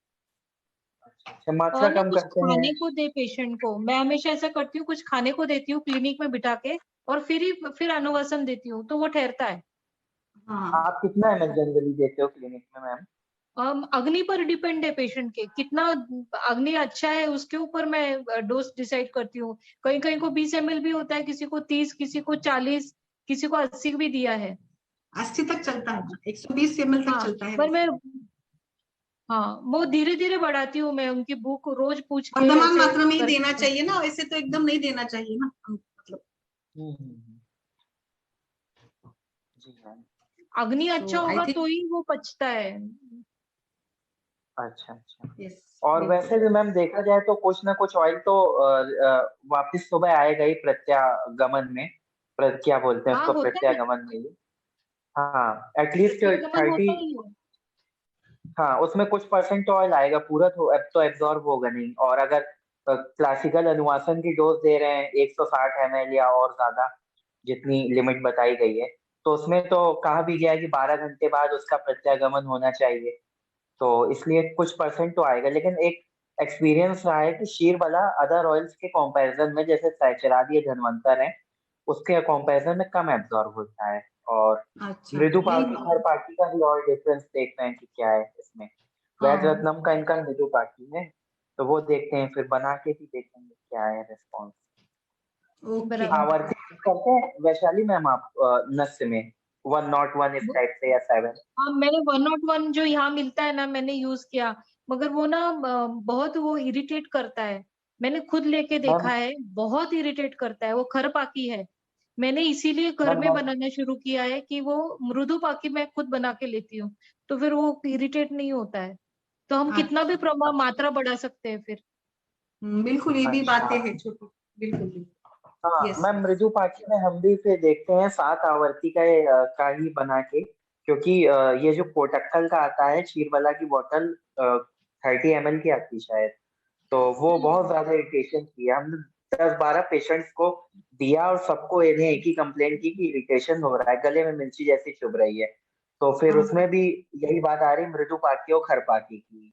अच्छा मात्रा और ना कम कुछ करते हैं। खाने को दे पेशेंट को, मैं हमेशा ऐसा करती हूँ, कुछ खाने को देती हूँ क्लिनिक में बिठा के, और फिर अनुवासन देती हूँ तो वो ठहरता है। हाँ, आप कितना ML जनरली देते हो क्लिनिक में मैम? अग्नि पर डिपेंड है पेशेंट के, कितना अग्नि अच्छा है उसके ऊपर मैं डोज डिसाइड करती हूँ। कहीं कहीं को 20 ml भी होता है, किसी को 30, किसी को 40, किसी को 80 भी दिया है। 80 तक चलता है ना, 120 ml तक हाँ चलता है पर मैं, वैसे। हाँ वो धीरे धीरे बढ़ाती हूँ, मैं उनकी बुक रोज पूछ के वर्तमान ऐसे मात्रा में ही देना करती हूँ। चाहिए ना, वैसे तो एकदम नहीं देना चाहिए ना मतलब। हम्म, जी मैम। अग्नि तो अच्छा आई होगा थिंक तो ही वो पचता है। अच्छा अच्छा। यस, और बिल्कुल। वैसे भी मैम देखा जाए तो कुछ ना कुछ ऑयल तो वापिस सुबह आएगा ही प्रत्यागमन में। क्या बोलते हैं हाँ उसको, होता है, प्रत्यागमन में ही। हाँ एटलीस्ट प्रत्यागमन 30। होता ही है। हाँ उसमें कुछ परसेंट तो ऑयल आएगा, पूरा तो अब तो एब्जॉर्ब होगा नहीं। और अगर क्लासिकल अनुवासन की डोज दे रहे हैं 160 ml या और ज्यादा, जितनी लिमिट बताई गई है, तो उसमें तो कहा भी गया है कि 12 घंटे बाद उसका प्रत्यागमन होना चाहिए। तो इसलिए कुछ परसेंट तो आएगा। लेकिन एक एक्सपीरियंस रहा है कि शीर वाला अदर ऑयल्स के कंपैरिजन में, जैसे सैचरादी या धनवंतर है, उसके कंपैरिजन में कम एब्जॉर्ब होता है। और अच्छा, मृदु नहीं। पार्टी हर पार्टी का भी और डिफरेंस देखते हैं कि क्या है इसमें। वैद्य हाँ रत्नम का इनका मृदु पार्टी है, तो वो देखते हैं, फिर बना के भी देखेंगे क्या है रिस्पॉन्स। ओके। बराबर। आवर्ती करते हैं वैशाली मैम आप नस्य में 101 इस टाइप से या 7? हाँ मैंने 101 जो यहाँ मिलता है ना, मैंने यूज किया, मगर वो ना बहुत वो इरिटेट करता है। मैंने खुद लेके मैम देखा है, बहुत इरिटेट करता है, वो खरपाकी है। मैंने इसीलिए घर मैम में बनाना शुरू किया है कि वो मृदु पाकी मैं खुद बना के लेती हूँ, तो फिर वो इरिटेट नहीं होता है। तो हम कितना भी अच्छा, मात्रा बढ़ा सकते हैं फिर। बिल्कुल ये भी अच्छा। बातें हैं छोटी। बिल्कुल बिल्कुल। हाँ यस मैम, यस। मृदु पार्टी में हम भी फिर देखते हैं 7 आवर्ती का का ही बना के। क्योंकि ये जो कोटक्कल का आता है चीरवाला की बोतल 30 ml की आती है शायद, तो वो बहुत ज्यादा इरिटेशन की है। हमने 10-12 पेशेंट्स को दिया और सबको इन्हें एक ही कंप्लेंट की कि इरिटेशन हो रहा है, गले में मिर्ची जैसी चुभ रही है। तो फिर हाँ, उसमें भी यही बात आ रही मृदु पार्टी और खरपाती की।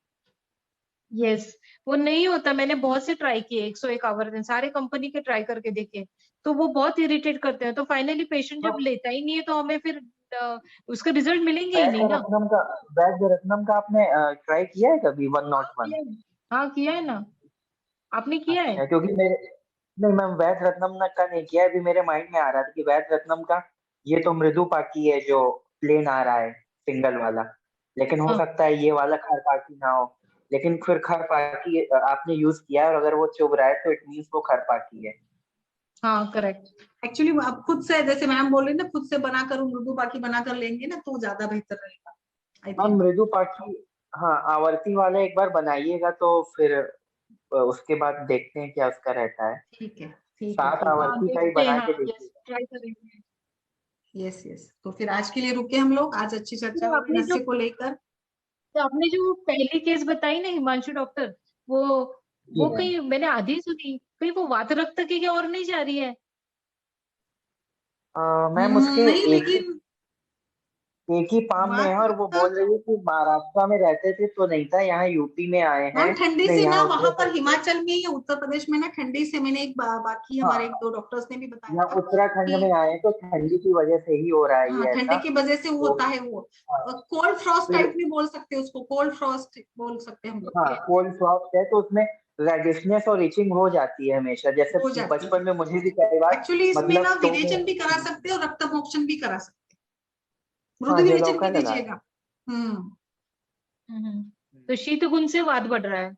यस, वो नहीं होता। मैंने बहुत से ट्राई किए, 101 आवर्तन सारे कंपनी के ट्राई करके देखे, तो वो बहुत इरिटेट करते हैं। तो फाइनली पेशेंट जब लेता ही नहीं है तो हमें फिर उसके रिजल्ट मिलेंगे ही नहीं वैद्य ना। रत्नम का, वैद्य रत्नम का आपने ट्राई किया है कभी हाँ 101? किया है, हाँ किया है ना, आपने किया है। अच्छा, क्योंकि मेरे, नहीं मैम वैद्य रत्नम का नहीं किया है। अभी मेरे माइंड में आ रहा था कि वैद्य रत्नम का ये तो मृदु पाकी है जो प्लेन आ रहा है, सिंगल वाला। लेकिन हो हाँ सकता है ये वाला खर पाकी ना हो। लेकिन फिर खर पाकी आपने यूज किया है, और अगर वो चुभ रहा है तो इट मीन्स वो खर पाकी है। हाँ करेक्ट। एक्चुअली आप खुद से जैसे मैम बोल रही ना, खुद से बनाकर मृदु बाकी बनाकर लेंगे ना तो ज्यादा बेहतर रहेगा आई मैम थिंक। मृदु पाकी, हाँ आवर्ती वाला एक बार बनाइएगा तो फिर उसके बाद देखते हैं क्या उसका रहता है। ठीक है ठीक है सात ठीक है। हाँ आवर्ती का ही देखते हैं, बना के हाँ यस देखिए। ट्राई करेंगे। यस यस, तो फिर आज के लिए रुके हम लोग, आज अच्छी चर्चा तो हो गई आपने जो नस्य को लेकर। तो आपने जो पहली केस बताई ना हिमांशु डॉक्टर, वो जी वो मैम। कहीं मैंने आधी सुनी, कहीं वो वात रक्त की क्या और नहीं जा रही है? मैम उसके नहीं एक ही, लेकिन एक ही पाम में है और वो बोल रही है कि महाराष्ट्र में रहते थे तो नहीं था, यहाँ यूपी में आए हैं। मैम ठंडी नहीं, से ना यहाँ वहां पर उत्तराखंड हिमाचल में या उत्तर प्रदेश में ना ठंडी से, मैंने एक बाकी हमारे एक दो डॉक्टर्स ने भी बताया यहाँ था उत्तराखंड कि में आए तो ठंडी की वजह से ही हो रहा है हाँ ये ठंडी ऐसा। की वजह से वो तो होता है, वो हाँ, कोल्ड फ्रॉस्ट फिर टाइप भी बोल सकते हैं उसको, कोल्ड फ्रॉस्ट बोल सकते हैं हम लोग। हाँ कोल्ड सॉफ्ट है तो उसमें रेडिशनेस और इचिंग हो जाती है हमेशा, जैसे हो जाती बचपन में मुझे भी कई बार एक्चुअली इसमें ना मतलब तो विरेचन भी करा सकते हैं और रक्तमोक्षण भी करा सकते हैं, मृदु हाँ विरेचन जलोका भी लगा। दीजिएगा। तो शीत गुण से वात बढ़ रहा है।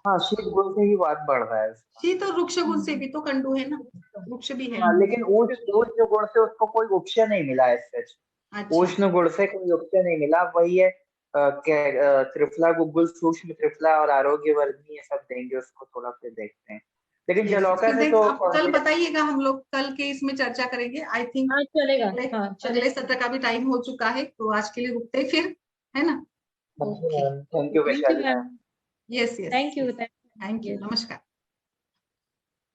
हाँ शीत गुण से ही वात बढ़ रहा है उसका। शीत और वृक्ष गुण से भी तो कंडू है ना, वृक्ष भी है। हाँ लेकिन उष्ण गुण से उसको कोई उपश नहीं मिला है सच। अच्छा उष्ण गुण से कोई उपश नहीं मिला, वही है त्रिफला गुग्गुल सूक्ष्म त्रिफला और आरोग्य वर्धनी, ये सब देंगे उसको, थोड़ा फिर देखते हैं। लेकिन जलौका फिर से देख तो आप कल बताइएगा, हम लोग कल के इसमें चर्चा करेंगे आई थिंक। हाँ चलेगा, हाँ अगले चलेगा। सत्र का भी टाइम हो चुका है, तो आज के लिए रुकते हैं फिर, है ना। Okay, thank you thank you Vaishali ma'am. Ma'am. Yes yes, thank you. Thank you, नमस्कार।